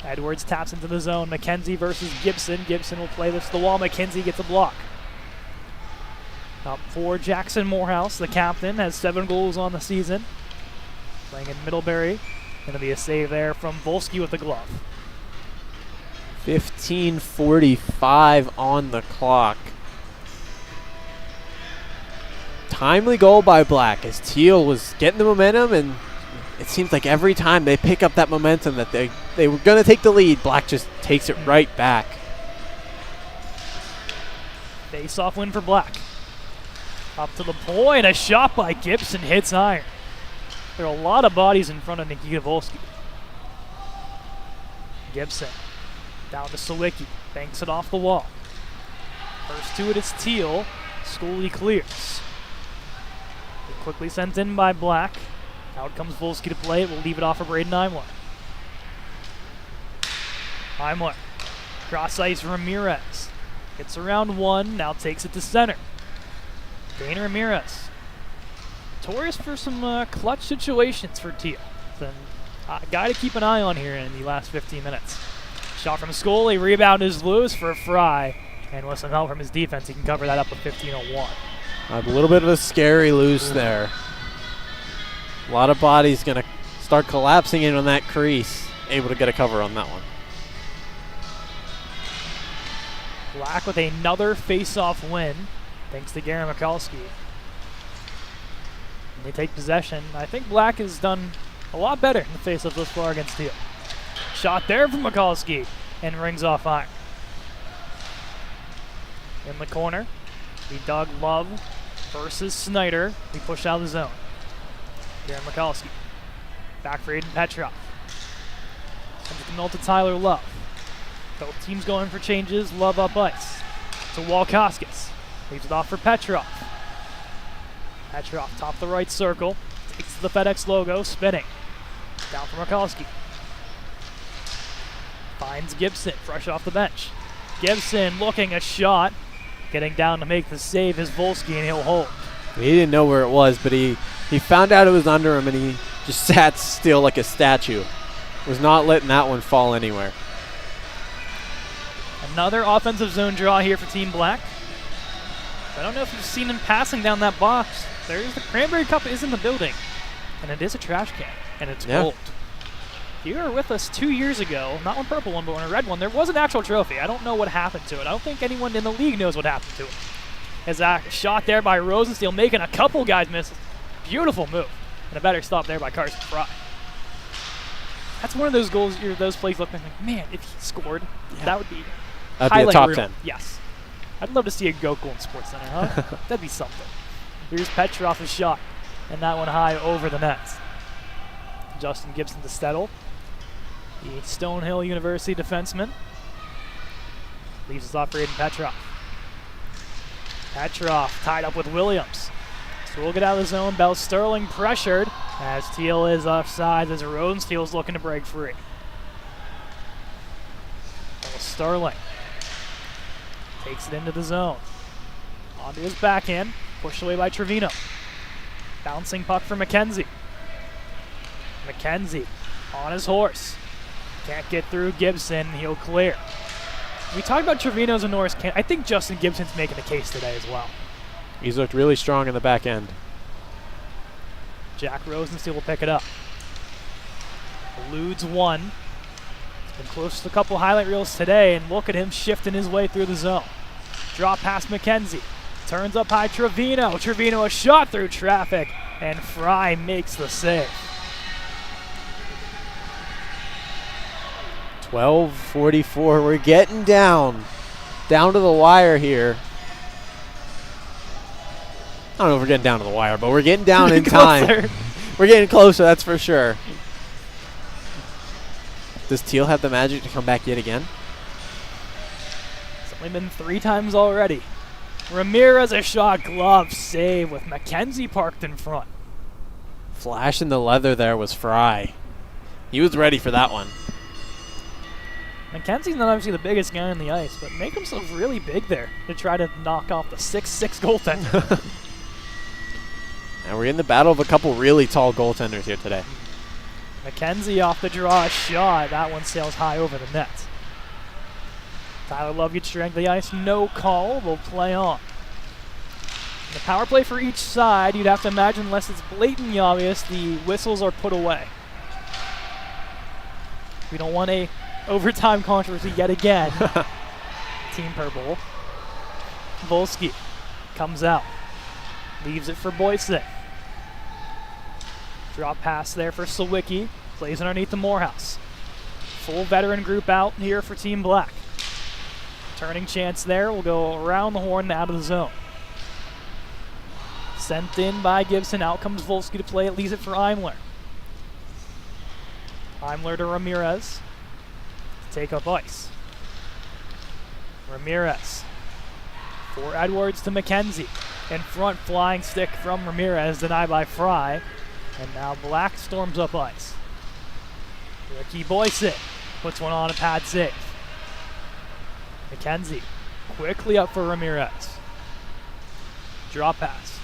Edwards taps into the zone. McKenzie versus Gibson. Gibson will play this to the wall. McKenzie gets a block. Up for Jackson Morehouse, the captain, has 7 goals on the season. Playing in Middlebury. Going to be a save there from Volsky with the glove. 15:45 on the clock. Timely goal by Black as Teal was getting the momentum, and it seems like every time they pick up that momentum that they were going to take the lead, Black just takes it right back. Face-off win for Black. Up to the point, a shot by Gibson hits iron. There are a lot of bodies in front of Nikita Volsky. Gibson down to Sawicki, banks it off the wall. First to it is Teal. Scully clears. Quickly sent in by Black. Out comes Volsky to play it. We'll leave it off for Braden Imler. Imler. Cross ice Ramirez. Gets around 1, now takes it to center. Dane Ramirez. Notorious for some clutch situations for Teal. Then a guy to keep an eye on here in the last 15 minutes. Shot from Scully, rebound is loose for Fry. And with some help from his defense, he can cover that up with 15:01. A little bit of a scary loose there. A lot of bodies going to start collapsing in on that crease. Able to get a cover on that one. Black with another face-off win, thanks to Garen Mikulski. They take possession. I think Black has done a lot better in the face-off thus far against Teal. Shot there from Mikulski and rings off iron. In the corner, we Doug Love versus Snyder. We push out of the zone. Here Mikulski. Back for Aiden Petrov. Sends it to Mill to Tyler Love. Both teams going for changes. Love up ice. To Walkoskis. Leaves it off for Petrov. Petrov, top the right circle. Takes the FedEx logo, spinning. Down for Mikulski. Finds Gibson, fresh off the bench. Gibson looking a shot. Getting down to make the save is Volsky, and he'll hold. He didn't know where it was, but he found out it was under him, and he just sat still like a statue. Was not letting that one fall anywhere. Another offensive zone draw here for Team Black. I don't know if you've seen him passing down that box. There's the Cranberry Cup is in the building, and it is a trash can, and it's gold. If you were with us 2 years ago, not one purple one, but one a red one, there was an actual trophy. I don't know what happened to it. I don't think anyone in the league knows what happened to it. As a shot there by Rosensteel, making a couple guys miss. Beautiful move, and a better stop there by Carson Fry. That's one of those goals, those plays looking like, man, if he scored, that would be That'd be a top 10. Yes. I'd love to see a Goku in Sports Center, huh? That'd be something. Here's Petrov's shot, and that one high over the net. Justin Gibson to Stettel, the Stonehill University defenseman. Leaves us off for Aiden Petrov. Petrov tied up with Williams. So we'll get out of the zone. Bell Sterling pressured as Teal is offside as Rosensteel's looking to break free. Bell Sterling takes it into the zone. Onto his backhand. Pushed away by Trevino. Bouncing puck for McKenzie. McKenzie on his horse. Can't get through Gibson. He'll clear. We talked about Trevino's and Norris. I think Justin Gibson's making a case today as well. He's looked really strong in the back end. Jack Rosensteel will pick it up. Eludes one. He's been close to a couple highlight reels today, and look at him shifting his way through the zone. Drop past McKenzie. Turns up high Trevino. Trevino a shot through traffic, and Fry makes the save. 12:44. We're getting down to the wire here. I don't know if we're getting down to the wire, but we're getting down in time. We're getting closer, that's for sure. Does Teal have the magic to come back yet again? It's only been 3 times already. Ramirez a shot, glove save with McKenzie parked in front. Flash in the leather there was Fry. He was ready for that one. McKenzie's not obviously the biggest guy on the ice, but make himself really big there to try to knock off the 6'6" goaltender. And we're in the battle of a couple really tall goaltenders here today. McKenzie off the draw shot. That one sails high over the net. Tyler Love gets strength of the ice. No call. We'll play on. The power play for each side, you'd have to imagine, unless it's blatantly obvious, the whistles are put away. We don't want a overtime controversy yet again. Team Purple. Volsky comes out. Leaves it for Boyce. Drop pass there for Sawicki. Plays underneath the Morehouse. Full veteran group out here for Team Black. Turning chance there. We'll go around the horn and out of the zone. Sent in by Gibson. Out comes Volsky to play it. Leaves it for Imler. Imler to Ramirez. Take up ice. Ramirez. For Edwards to McKenzie. In front, flying stick from Ramirez. Denied by Fry. And now Black storms up ice. Ricky Boyce puts one on a pad save. McKenzie quickly up for Ramirez. Drop pass.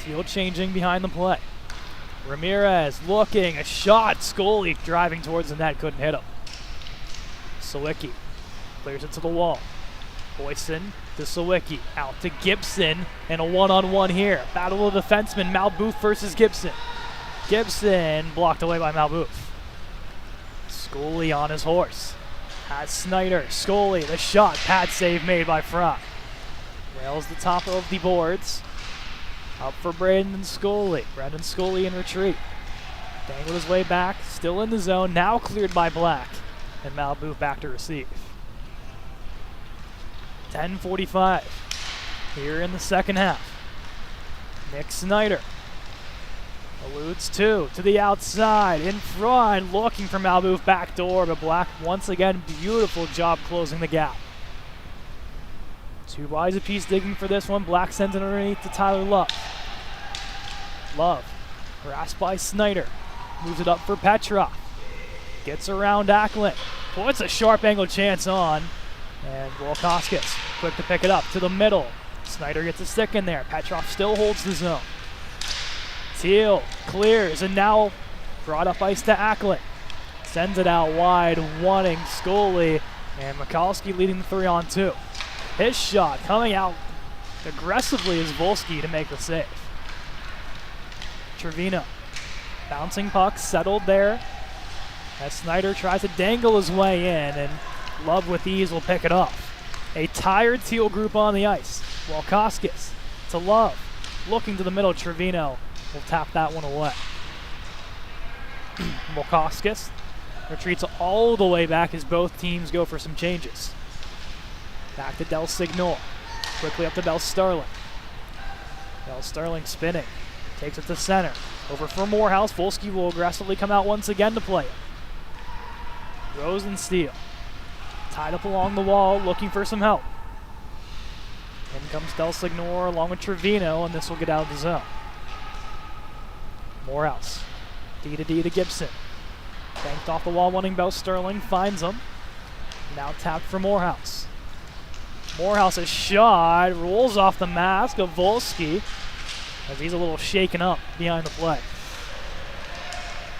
Teal changing behind the play. Ramirez looking, a shot. Scully driving towards the net, couldn't hit him. Sawicki clears it to the wall. Boyson to Sawicki, out to Gibson, and a one-on-one here. Battle of defensemen, Malbouf versus Gibson. Gibson blocked away by Malbouf. Scully on his horse. Has Snyder. Scully, the shot. Pad save made by Fry. Rails the top of the boards. Up for Brandon Scully. Brandon Scully in retreat. Dangled his way back, still in the zone, now cleared by Black. And Malbouf back to receive. 10:45 here in the second half. Nick Snyder alludes to the outside, in front, looking for Malbouf back door, but Black once again, beautiful job closing the gap. 2 bodies apiece digging for this one. Black sends it underneath to Tyler Love. Love, grasped by Snyder, moves it up for Petrov. Gets around Ackland, puts a sharp angle chance on, and Volkauskas quick to pick it up to the middle. Snyder gets a stick in there. Petrov still holds the zone. Teal clears and now brought up ice to Ackland. Sends it out wide, wanting Scully, and Mikulski leading the 3-on-2. His shot coming out aggressively is Volsky to make the save. Trevino, bouncing puck, settled there as Snyder tries to dangle his way in, and Love with ease will pick it up. A tired Teal group on the ice. Volkauskas to Love, looking to the middle. Trevino will tap that one away. Volkauskas retreats all the way back as both teams go for some changes. Back to Del Signor. Quickly up to Del Starling. Del Starling spinning. Takes it to center. Over for Morehouse. Volsky will aggressively come out once again to play it. Rosensteel. Tied up along the wall, looking for some help. In comes Del Signor along with Trevino, and this will get out of the zone. Morehouse. D to Gibson. Banked off the wall, wanting Bell Sterling. Finds him. Now tapped for Morehouse. Morehouse's shot rolls off the mask of Volsky as he's a little shaken up behind the play.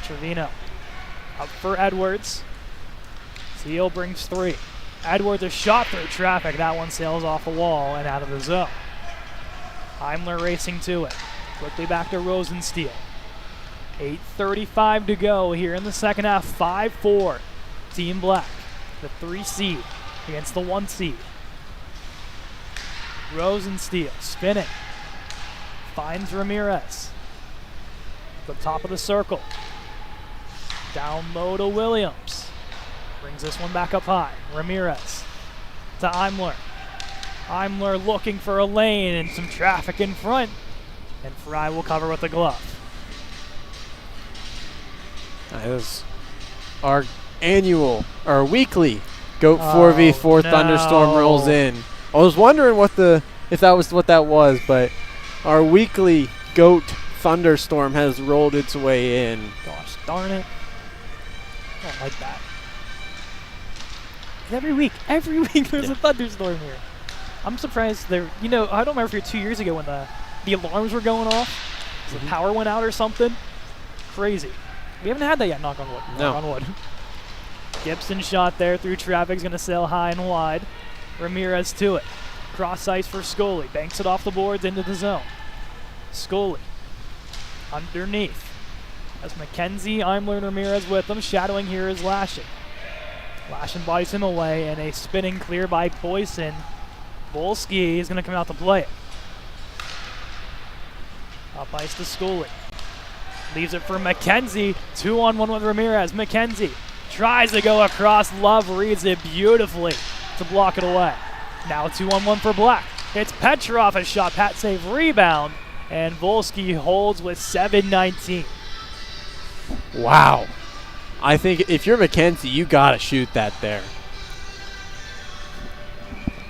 Trevino up for Edwards. Teal brings 3. Edwards a shot through traffic. That one sails off the wall and out of the zone. Heimler racing to it. Quickly back to Rosensteel. 8:35 to go here in the second half. 5-4. Team Black, the 3 seed against the 1 seed. Rosensteel spinning. Finds Ramirez. The top of the circle. Down low to Williams. Brings this one back up high. Ramirez to Imler. Imler looking for a lane and some traffic in front. And Fry will cover with the glove. That is our weekly GOAT 4v4 Thunderstorm rolls in. I was wondering if that was what that was, but our weekly GOAT Thunderstorm has rolled its way in. Gosh darn it. I don't like that. Every week there's a thunderstorm here. I'm surprised there, I don't remember if it was 2 years ago when the alarms were going off. The power went out or something. Crazy. We haven't had that yet, knock on wood. No. Knock on wood. Gibson shot there through traffic, is going to sail high and wide. Ramirez to it. Cross ice for Scully. Banks it off the boards into the zone. Scully underneath. As McKenzie, Imler, and Ramirez with them. Shadowing here is Lashin. Lashin bodies him away, and a spinning clear by Boyson. Volsky is going to come out to play it. Up ice to Scully. Leaves it for McKenzie. 2-on-1 with Ramirez. McKenzie tries to go across. Love reads it beautifully to block it away. Now 2-on-1 for Black. It's Petrov, a shot, pat save, rebound, and Volsky holds with 7:19. Wow. I think if you're McKenzie, you got to shoot that there.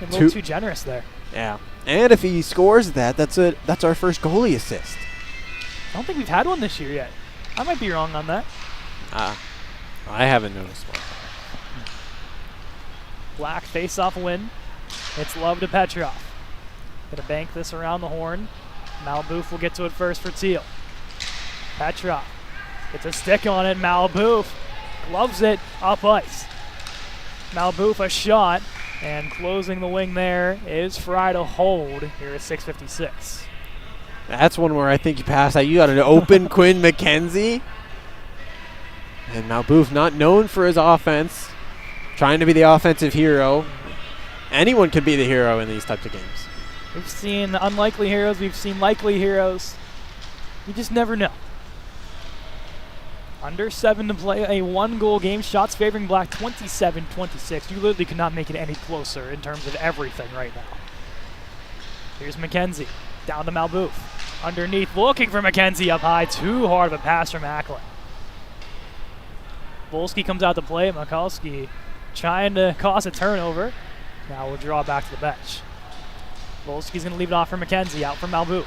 A little too generous there. Yeah. And if he scores that's our first goalie assist. I don't think we've had one this year yet. I might be wrong on that. I haven't noticed one. Black face-off win. It's Love to Petrov. Gonna bank this around the horn. Malbouf will get to it first for Teal. Petrov gets a stick on it. Malbouf gloves it up ice. Malbouf a shot, and closing the wing there is Fry to hold here at 6:56. That's one where I think you pass that. You got an open Quinn McKenzie. And Malbouf not known for his offense. Trying to be the offensive hero. Anyone can be the hero in these types of games. We've seen unlikely heroes. We've seen likely heroes. You just never know. Under 7 to play, a 1-goal game. Shots favoring Black 27-26. You literally could not make it any closer in terms of everything right now. Here's McKenzie. Down to Malbouf. Underneath, looking for McKenzie up high. Too hard of a pass from Acklin. Volsky comes out to play. Mikulski trying to cause a turnover. Now we'll draw back to the bench. Volsky's going to leave it off for McKenzie. Out for Malbouf.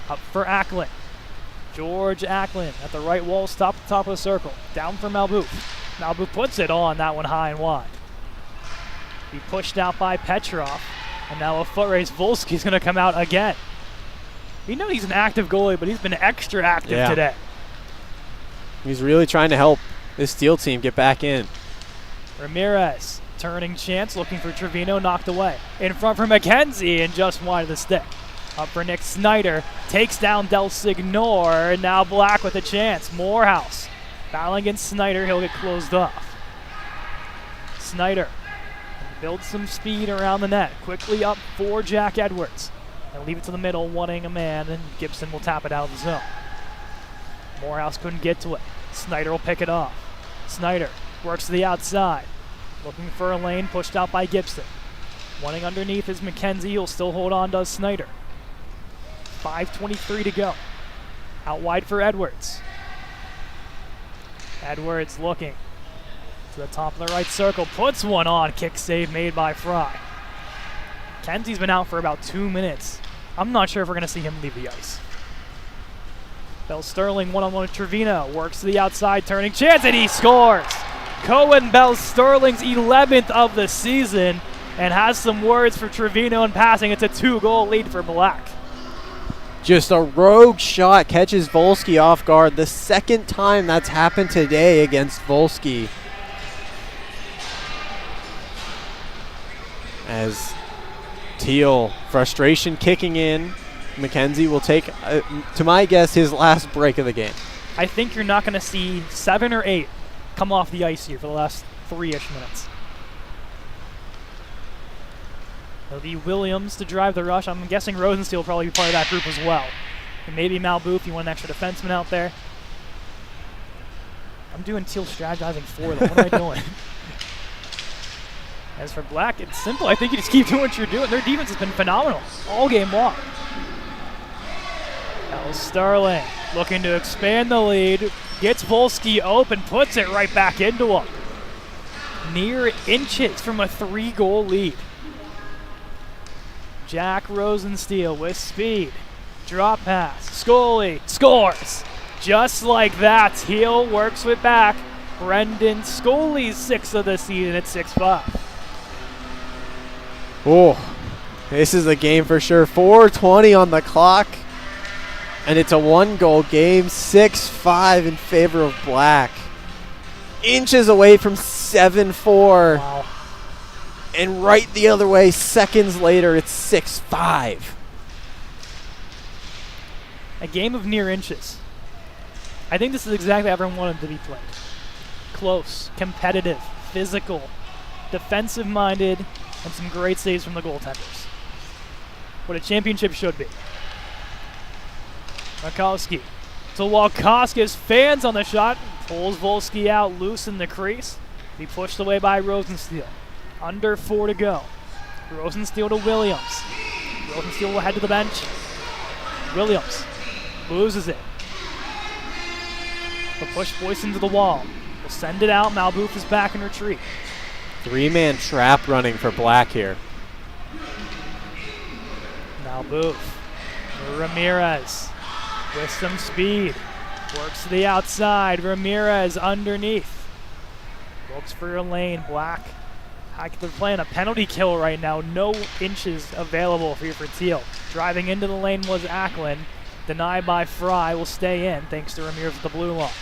Up for Acklin. George Acklin at the right wall, top of the circle. Down for Malbouf. Malbouf puts it on, that one high and wide. He pushed out by Petrov, and now a foot race. Volsky's going to come out again. We know he's an active goalie, but he's been extra active today. He's really trying to help this Steel team get back in. Ramirez, turning chance, looking for Trevino, knocked away. In front for McKenzie, and just wide of the stick. Up for Nick Snyder, takes down Del Signor, and now Black with a chance. Morehouse battling against Snyder, he'll get closed off. Snyder builds some speed around the net, quickly up for Jack Edwards. And leave it to the middle, wanting a man, and Gibson will tap it out of the zone. Morehouse couldn't get to it. Snyder will pick it off. Snyder works to the outside, looking for a lane, pushed out by Gibson. Wanting underneath is McKenzie, he'll still hold on, does Snyder. 5:23 to go. Out wide for Edwards. Edwards looking to the top of the right circle, puts one on, kick save made by Fry. Kenzie's been out for about 2 minutes. I'm not sure if we're going to see him leave the ice. Bell Sterling one-on-one with Trevino, works to the outside, turning chance, and he scores! Cohen Bell Sterling's 11th of the season, and has some words for Trevino in passing. It's a 2-goal lead for Black. Just a rogue shot catches Volsky off guard. The second time that's happened today against Volsky. As Teal, frustration kicking in. McKenzie will take, to my guess, his last break of the game. I think you're not going to see 7 or 8 come off the ice here for the last 3-ish minutes. It'll be Williams to drive the rush. I'm guessing Rosensteel will probably be part of that group as well. And maybe Malbouf, you want an extra defenseman out there. I'm doing Teal strategizing for them. What am I doing? As for Black, it's simple. I think you just keep doing what you're doing. Their defense has been phenomenal all game long. Now Sterling looking to expand the lead. Gets Volsky open, puts it right back into him. Near inches from a 3-goal lead. Jack Rosensteel with speed. Drop pass. Scully scores. Just like that. Teal works with back. Brendan Scully's 6th of the season at 6-5. Oh, this is a game for sure. 4:20 on the clock. And it's a 1-goal game. 6-5 in favor of Black. Inches away from 7-4. Wow. And right the other way, seconds later, it's 6-5. A game of near inches. I think this is exactly how everyone wanted to be played. Close, competitive, physical, defensive-minded, and some great saves from the goaltenders. What a championship should be. Mikulski to Walkoskis, fans on the shot, pulls Volsky out loose in the crease. Be pushed away by Rosensteel. Under 4 to go. Rosensteel to Williams. Rosensteel will head to the bench. Williams loses it. The push Boyson to the wall. Will send it out. Malbouf is back in retreat. 3-man trap running for Black here. Malbouf. Ramirez with some speed. Works to the outside. Ramirez underneath. Looks for a lane. Black. They're playing a penalty kill right now. No inches available for Teal. Driving into the lane was Acklin. Denied by Fry. Will stay in thanks to Ramirez with the blue line.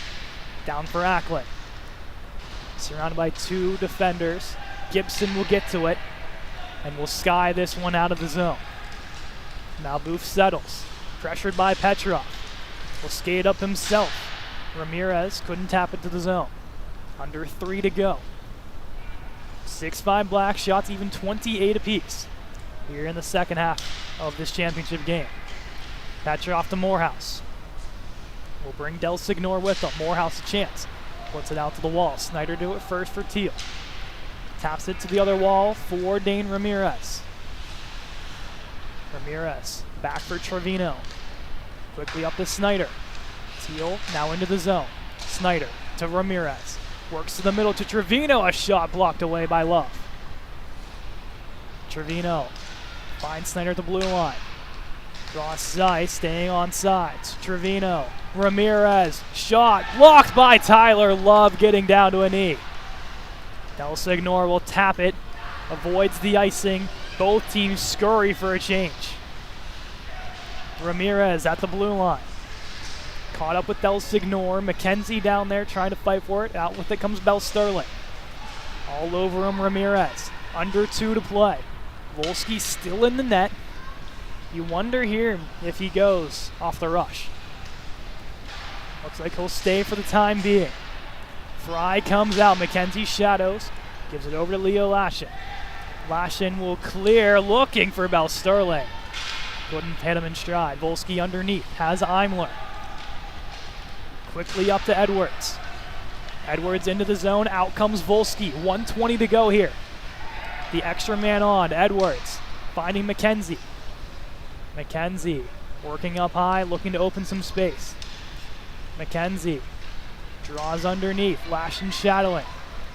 Down for Acklin. Surrounded by 2 defenders. Gibson will get to it. And will sky this one out of the zone. Malbouf settles. Pressured by Petrov. Will skate up himself. Ramirez couldn't tap it to the zone. Under 3 to go. 6-5 Black, shots even 28 apiece. here in the second half of this championship game. Thatcher off to Morehouse. Will bring Del Signor with him. Morehouse a chance. Puts it out to the wall. Snyder do it first for Teal. Taps it to the other wall for Dane Ramirez. Ramirez back for Trevino. Quickly up to Snyder. Teal now into the zone. Snyder to Ramirez. Works to the middle to Trevino. A shot blocked away by Love. Trevino finds Snyder at the blue line. Draws sight, staying on sides. Trevino. Ramirez. Shot blocked by Tyler Love, getting down to a knee. Del Signor will tap it. Avoids the icing. Both teams scurry for a change. Ramirez at the blue line. Caught up with Del Signor. McKenzie down there trying to fight for it. Out with it comes Bell Sterling. All over him, Ramirez. Under 2 to play. Volsky still in the net. You wonder here if he goes off the rush. Looks like he'll stay for the time being. Fry comes out. McKenzie shadows. Gives it over to Leo Lashin. Lashin will clear, looking for Bell Sterling. Couldn't hit him in stride. Volsky underneath. Has Imler. Quickly up to Edwards. Edwards into the zone. Out comes Volsky. 1:20 to go here. The extra man on. Edwards finding McKenzie. McKenzie working up high, looking to open some space. McKenzie draws underneath. Lashin shadowing.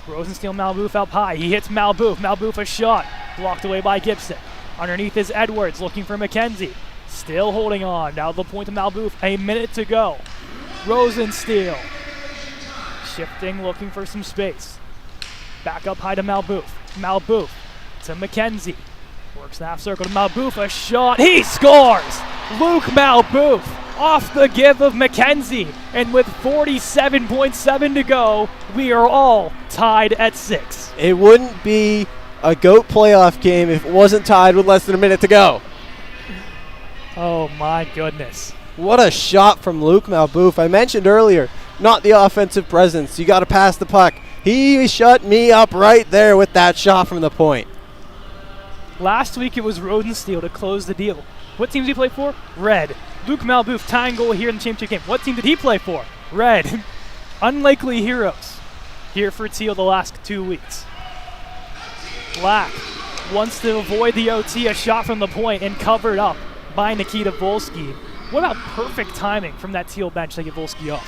Rosensteel Malbouf up high. He hits Malbouf. Malbouf a shot. Blocked away by Gibson. Underneath is Edwards looking for McKenzie. Still holding on. Now the point to Malbouf. A minute to go. Rosensteel shifting, looking for some space. Back up high to Malbouf. Malbouf to McKenzie. Works the half circle to Malbouf. A shot. He scores! Luke Malbouf off the give of McKenzie. And with 47.7 to go, we are all tied at 6. It wouldn't be a GOAT playoff game if it wasn't tied with less than a minute to go. Oh my goodness. What a shot from Luke Malbouf. I mentioned earlier, not the offensive presence. You got to pass the puck. He shut me up right there with that shot from the point. Last week it was Rosensteel to close the deal. What team did he play for? Red. Luke Malbouf tying goal here in the championship game. What team did he play for? Red. Unlikely heroes here for Teal the last 2 weeks. Black wants to avoid the OT, a shot from the point and covered up by Nikita Volsky. What about perfect timing from that Teal bench to get Volsky off?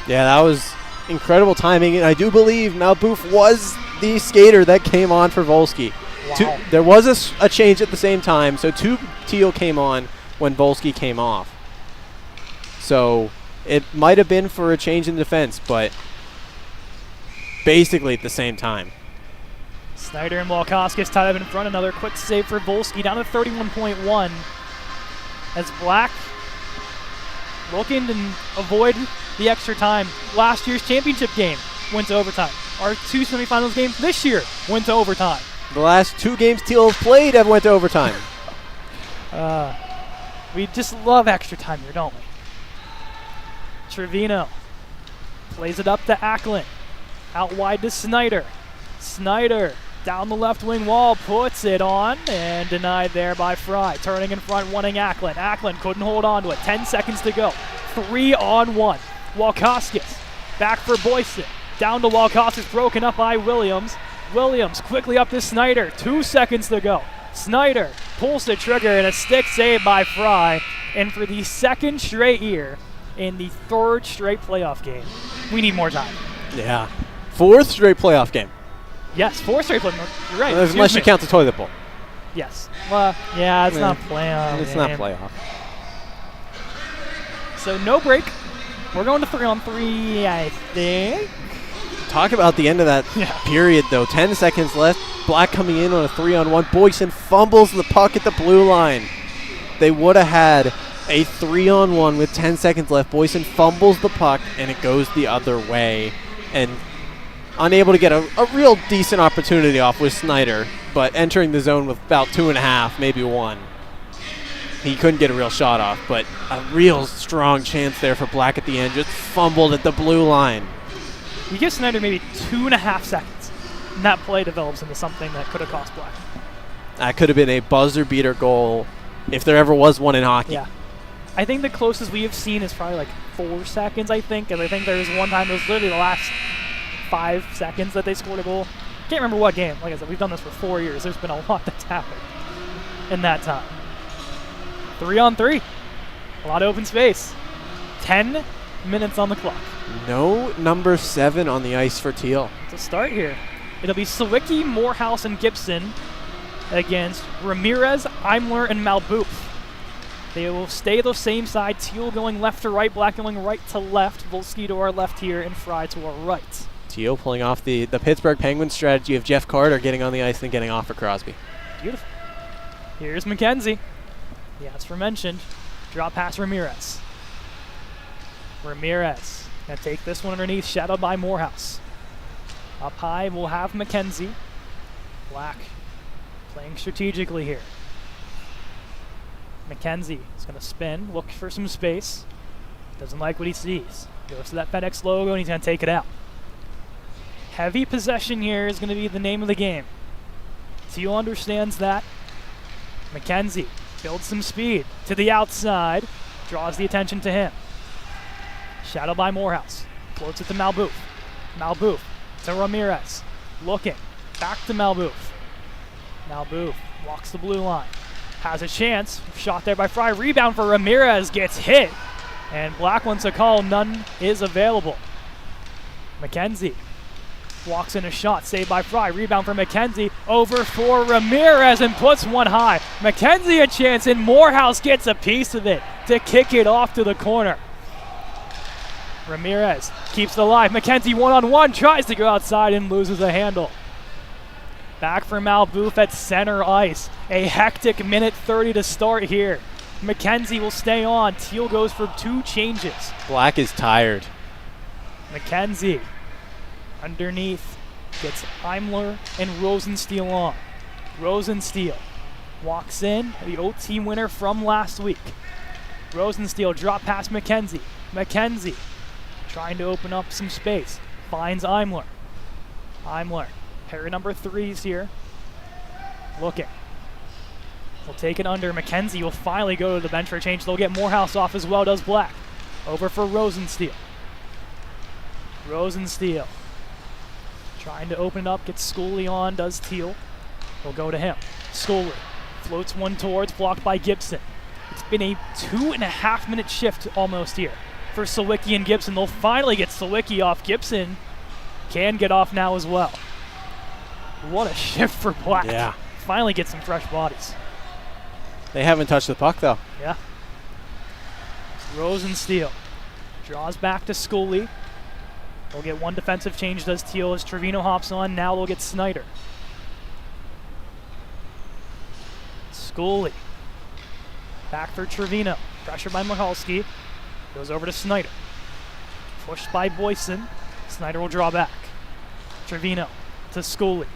Yeah, that was incredible timing, and I do believe Malbouf was the skater that came on for Volsky. Wow. There was a change at the same time, so 2 Teal came on when Volsky came off. So it might have been for a change in defense, but basically at the same time. Snyder and Walkoskis tied up in front. Another quick save for Volsky, down to 31.1. As Black looking to avoid the extra time. Last year's championship game went to overtime. Our 2 semifinals games this year went to overtime. The last 2 games Teal have played have went to overtime. We just love extra time here, don't we? Trevino plays it up to Acklin. Out wide to Snyder. Snyder down the left wing wall, puts it on, and denied there by Fry. Turning in front, wanting Acklin. Acklin couldn't hold on to it. 10 seconds to go. 3-on-1. Walkoskis back for Boyson. Down to Walkoskis, broken up by Williams. Williams quickly up to Snyder. 2 seconds to go. Snyder pulls the trigger and a stick save by Fry. And for the second straight year, in the 3rd straight playoff game, we need more time. Yeah. 4th straight playoff game. Yes, 4th straight playoff. You're right. Unless you count the toilet bowl. Yes. Well, yeah, it's not playoff. It's not playoff. So no break. We're going to 3-on-3, I think. Talk about the end of that period, though. 10 seconds left. Black coming in on a 3-on-1. Boyson fumbles the puck at the blue line. They would have had a 3-on-1 with 10 seconds left. Boyson fumbles the puck, and it goes the other way. And unable to get a real decent opportunity off with Snyder, but entering the zone with about 2.5, maybe 1. He couldn't get a real shot off, but a real strong chance there for Black at the end. Just fumbled at the blue line. You give Snyder maybe 2.5 seconds, and that play develops into something that could have cost Black. That could have been a buzzer beater goal if there ever was one in hockey. Yeah. I think the closest we have seen is probably like 4 seconds, I think. And I think there was one time, it was literally the last 5 seconds that they scored a goal. Can't remember what game. Like I said, we've done this for 4 years. There's been a lot that's happened in that time. 3-on-3. A lot of open space. 10 minutes on the clock. No number 7 on the ice for Teal. To start here, it'll be Sawicki, Morehouse, and Gibson against Ramirez, Imler, and Malbouf. They will stay the same side. Teal going left to right, Black going right to left, Volsky to our left here, and Fry to our right. Teal pulling off the Pittsburgh Penguins strategy of Jeff Carter getting on the ice and getting off for Crosby. Beautiful. Here's McKenzie. Yeah, as mentioned. Drop pass Ramirez. Ramirez going to take this one underneath, shadowed by Morehouse. Up high, we'll have McKenzie. Black playing strategically here. McKenzie is going to spin, look for some space. Doesn't like what he sees. Goes to that FedEx logo and he's going to take it out. Heavy possession here is going to be the name of the game. Teal understands that. McKenzie builds some speed to the outside, draws the attention to him. Shadow by Morehouse. Floats it to Malbouf. Malbouf to Ramirez. Looking. Back to Malbouf. Malbouf walks the blue line. Has a chance. Shot there by Fry. Rebound for Ramirez. Gets hit. And Black wants a call. None is available. McKenzie walks in a shot. Saved by Fry. Rebound for McKenzie. Over for Ramirez and puts one high. McKenzie a chance and Morehouse gets a piece of it to kick it off to the corner. Ramirez keeps it alive. McKenzie one-on-one. Tries to go outside and loses a handle. Back for Malbouf at center ice. A hectic minute 30 to start here. McKenzie will stay on. Teal goes for 2 changes. Black is tired. McKenzie underneath gets Imler and Rosensteel on. Rosensteel walks in, the OT winner from last week. Rosensteel drop past McKenzie. McKenzie trying to open up some space. Finds Imler. Imler. Pair of number 3s here. Looking. We'll take it under. McKenzie will finally go to the bench for a change. They'll get Morehouse off as well, does Black. Over for Rosensteel. Rosensteel. Trying to open it up, gets Scully on, does Teal. We'll go to him. Scully floats one towards, blocked by Gibson. It's been a 2.5 minute shift almost here for Sawicki and Gibson. They'll finally get Sawicki off. Gibson can get off now as well. What a shift for Black. Yeah. Finally get some fresh bodies. They haven't touched the puck, though. Yeah. Rosensteel draws back to Scully. They'll get one defensive change, does Teal, as Trevino hops on. Now they'll get Snyder. Scully. Back for Trevino. Pressure by Michalski. Goes over to Snyder. Pushed by Boyson. Snyder will draw back. Trevino to Scully.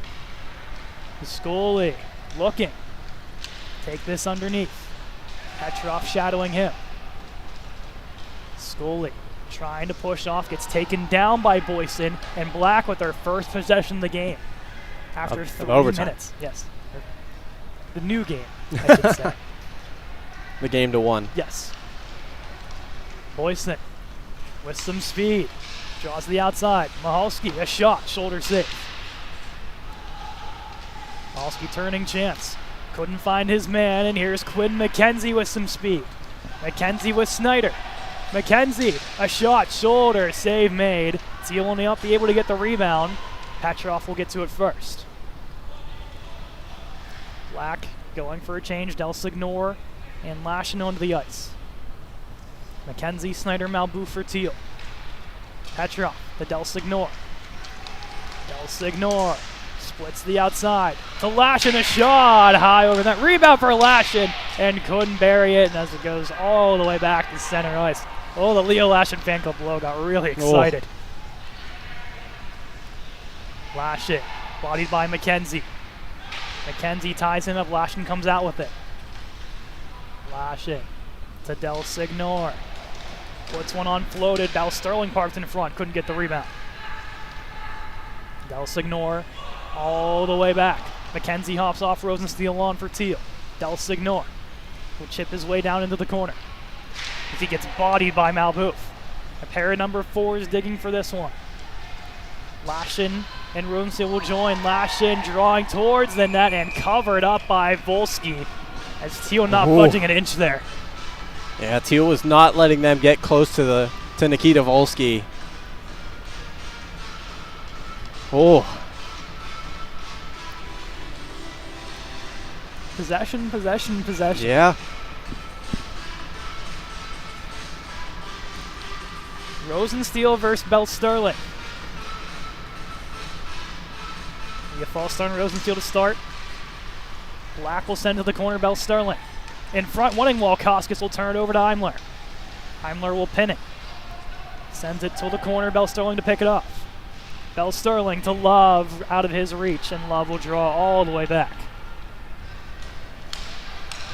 Scully looking. Take this underneath. Petrov shadowing him. Scully trying to push off, gets taken down by Boyson, and Black with their first possession of the game after 3 minutes. Yes. The new game, I should say. The game to 1. Yes. Boyson with some speed. Draws to the outside. Michalski, a shot, shoulder save. Michalski turning chance. Couldn't find his man, and here's Quinn McKenzie with some speed. McKenzie with Snyder. McKenzie, a shot, shoulder, save made. Teal will not be able to get the rebound. Petrov will get to it first. Black going for a change. Del Signor and lashing onto the ice. McKenzie, Snyder, Malbouf for Teal. Petrov to Del Signor. Del Signor splits the outside to Lashin, a shot high over that. Rebound for Lashin and couldn't bury it, and as it goes all the way back to center ice. Oh, the Leo Lashin fan club below got really excited. Lashin, bodied by McKenzie. McKenzie ties him up. Lashin comes out with it. Lashin to Del Signor. Puts one on floated. Bal Sterling parked in front. Couldn't get the rebound. Del Signor all the way back. McKenzie hops off Rosensteel on for Teal. Del Signor will chip his way down into the corner as he gets bodied by Malbouf. A pair of number 4s digging for this one. Lashin and Rosensteel will join. Lashin drawing towards the net and covered up by Volsky as Teal not budging an inch there. Yeah, Teal was not letting them get close to Nikita Volsky. Oh. Possession, possession, possession. Yeah. Rosensteel versus Bell Sterling. You get false start on Rosensteel to start. Black will send to the corner, Bell Sterling. In front, wanting wall, Koskis will turn it over to Heimler. Heimler will pin it. Sends it to the corner, Bell Sterling to pick it up. Bell Sterling to Love, out of his reach, and Love will draw all the way back.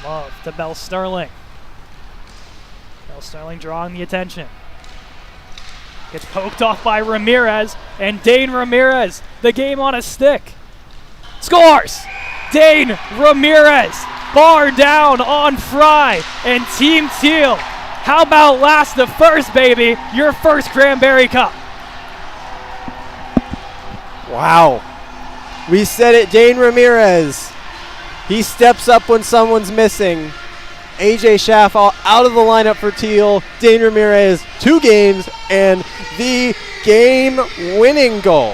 Love to Bell Sterling. Bell Sterling drawing the attention. Gets poked off by Ramirez, and Dane Ramirez, the game on a stick. Scores! Dane Ramirez, bar down on Fry, and Team Teal. How about last the first, baby? Your first Cranberry Cup. Wow. We said it, Dane Ramirez. He steps up when someone's missing. AJ Schaff out of the lineup for Teal. Dane Ramirez, 2 games, and the game-winning goal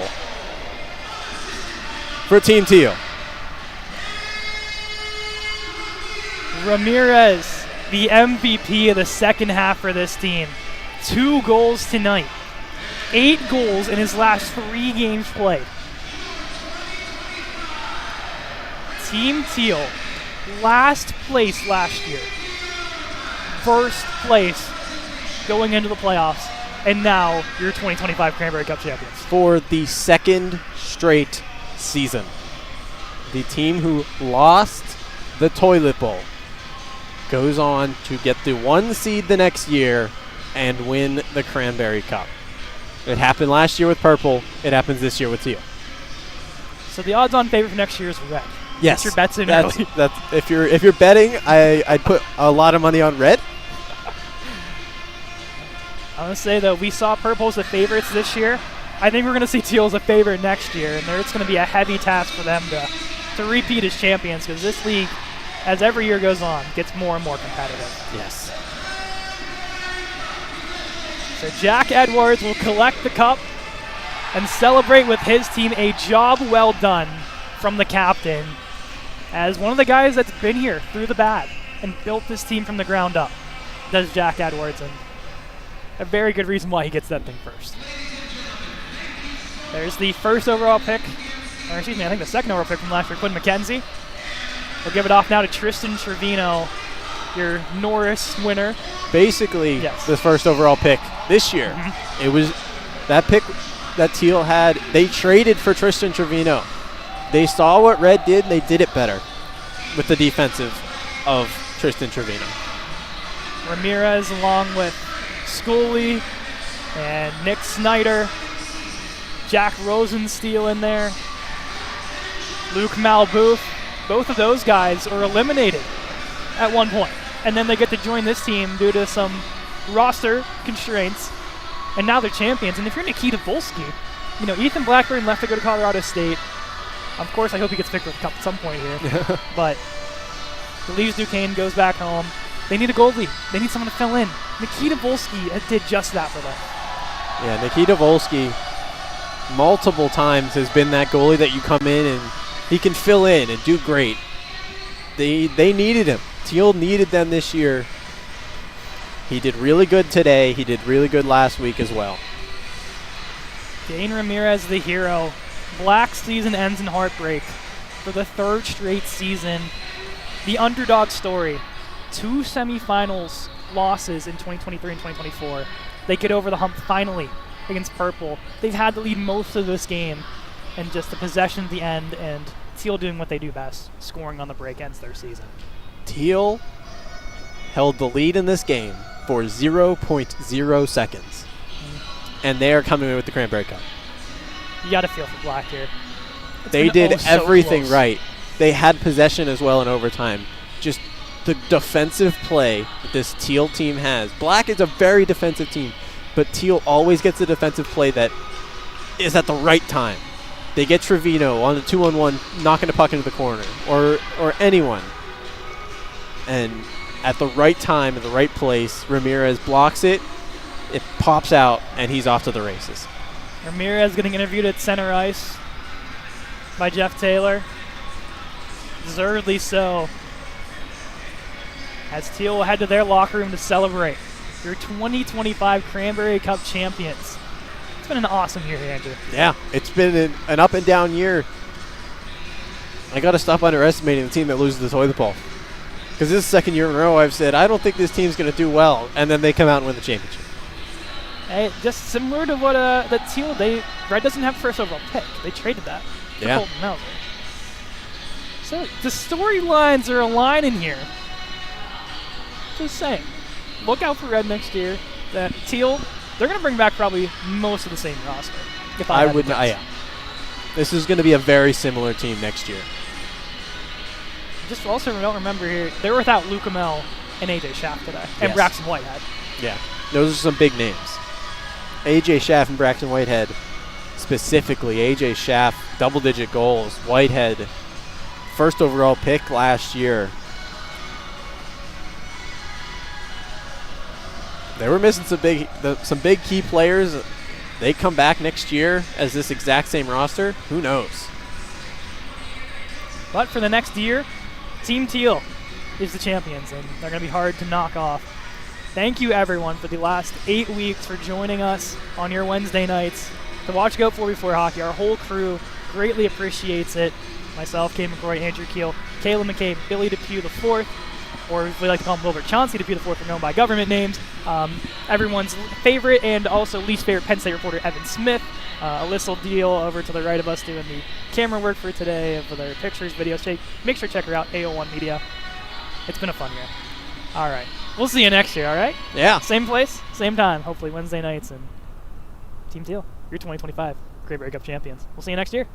for Team Teal. Ramirez, the MVP of the second half for this team. 2 goals tonight. 8 goals in his last 3 games played. Team Teal, last place last year. First place going into the playoffs. And now your 2025 Cranberry Cup champions. For the second straight season, the team who lost the Toilet Bowl goes on to get the 1 seed the next year and win the Cranberry Cup. It happened last year with Purple. It happens this year with Teal. So the odds-on favorite for next year is Red. Yes. Get your bets in that's, early. that's, if you're betting, I'd put a lot of money on Red. I'm going to say that we saw Purple as the favorites this year. I think we're going to see Teal as a favorite next year, and it's going to be a heavy task for them to repeat as champions, because this league, as every year goes on, gets more and more competitive. Yes. So Jack Edwards will collect the cup and celebrate with his team. A job well done from the captain, as one of the guys that's been here through the bad and built this team from the ground up, does Jack Edwards, and a very good reason why he gets that thing first. There's the first overall pick, or excuse me, I think the second overall pick from last year, Quinn McKenzie. We'll give it off now to Tristan Trevino, your Norris winner. Basically, Yes. the first overall pick this year. It was that pick that Teal had. They traded for Tristan Trevino. They saw what Red did, and they did it better with the defensive of Tristan Trevino. Ramirez along with Scully and Nick Snyder. Jack Rosensteel in there. Luke Malbouf. Both of those guys are eliminated at one point. And then they get to join this team due to some roster constraints. And now they're champions. And if you're Nikita Volsky, you know, Ethan Blackburn left to go to Colorado State. Of course, I hope he gets picked with a cup at some point here. But leaves Duquesne, goes back home. They need a goalie. They need someone to fill in. Nikita Volsky did just that for them. Yeah, Nikita Volsky multiple times has been that goalie that you come in and he can fill in and do great. They needed him. Teal needed them this year. He did really good today. He did really good last week as well. Dane Ramirez, the hero. Black season ends in heartbreak for the 3rd straight season. The underdog story. 2 semifinals losses in 2023 and 2024. They get over the hump finally against Purple. They've had to lead most of this game, and just the possession at the end, and Teal doing what they do best, scoring on the break ends their season. Teal held the lead in this game for 0.0 seconds. And they are coming in with the Cranberry Cup. You got to feel for Black here. It's They been did so everything close. right. they had possession as well in overtime. Just the defensive play that this Teal team has. Black is a very defensive team, but Teal always gets the defensive play that is at the right time. They get Trevino on the 2-on-1, knocking the puck into the corner, or anyone. And at the right time, in the right place, Ramirez blocks it, it pops out, and he's off to the races. Ramirez getting interviewed at center ice by Jeff Taylor. Deservedly so. As Teal will head to their locker room to celebrate your 2025 Cranberry Cup champions. It's been an awesome year, Andrew. Yeah, it's been an up and down year. I got to stop underestimating the team that loses the toilet bowl. Because this is the second year in a row I've said, I don't think this team's going to do well. And then they come out and win the championship. Hey, just similar to what the Teal, Red doesn't have first overall pick. They traded that for Yeah. Colton Mauser. So the storylines are aligning here. Just saying. Look out for Red next year. That Teal, they're going to bring back probably most of the same roster. If I had to guess. Yeah. This is going to be a very similar team next year. Just also don't remember here, they were without Luke Amell and AJ Schaff today. And Yes. Braxton Whitehead. Yeah. Those are some big names. AJ Schaff and Braxton Whitehead specifically. AJ Schaff, double-digit goals. Whitehead, first overall pick last year. They were missing some big key players. They come back next year as this exact same roster. Who knows? But for the next year, Team Teal is the champions, and they're going to be hard to knock off. Thank you, everyone, for the last 8 weeks for joining us on your Wednesday nights to watch Go 4v4 Hockey. Our whole crew greatly appreciates it. Myself, Kay McCrory, Andrew Keel, Kayla McCabe, Billy Depew IV, or we like to call him Wilbert Chauncey Depew IV for known by government names. Everyone's favorite and also least favorite Penn State reporter, Evan Smith. Alyssa Deal over to the right of us doing the camera work for today, for their pictures, videos. Make sure to check her out, AO1 Media. It's been a fun year. All right. We'll see you next year, all right? Yeah. Same place, same time, hopefully Wednesday nights. And Team Teal, your 2025 Cranberry Cup champions. We'll see you next year.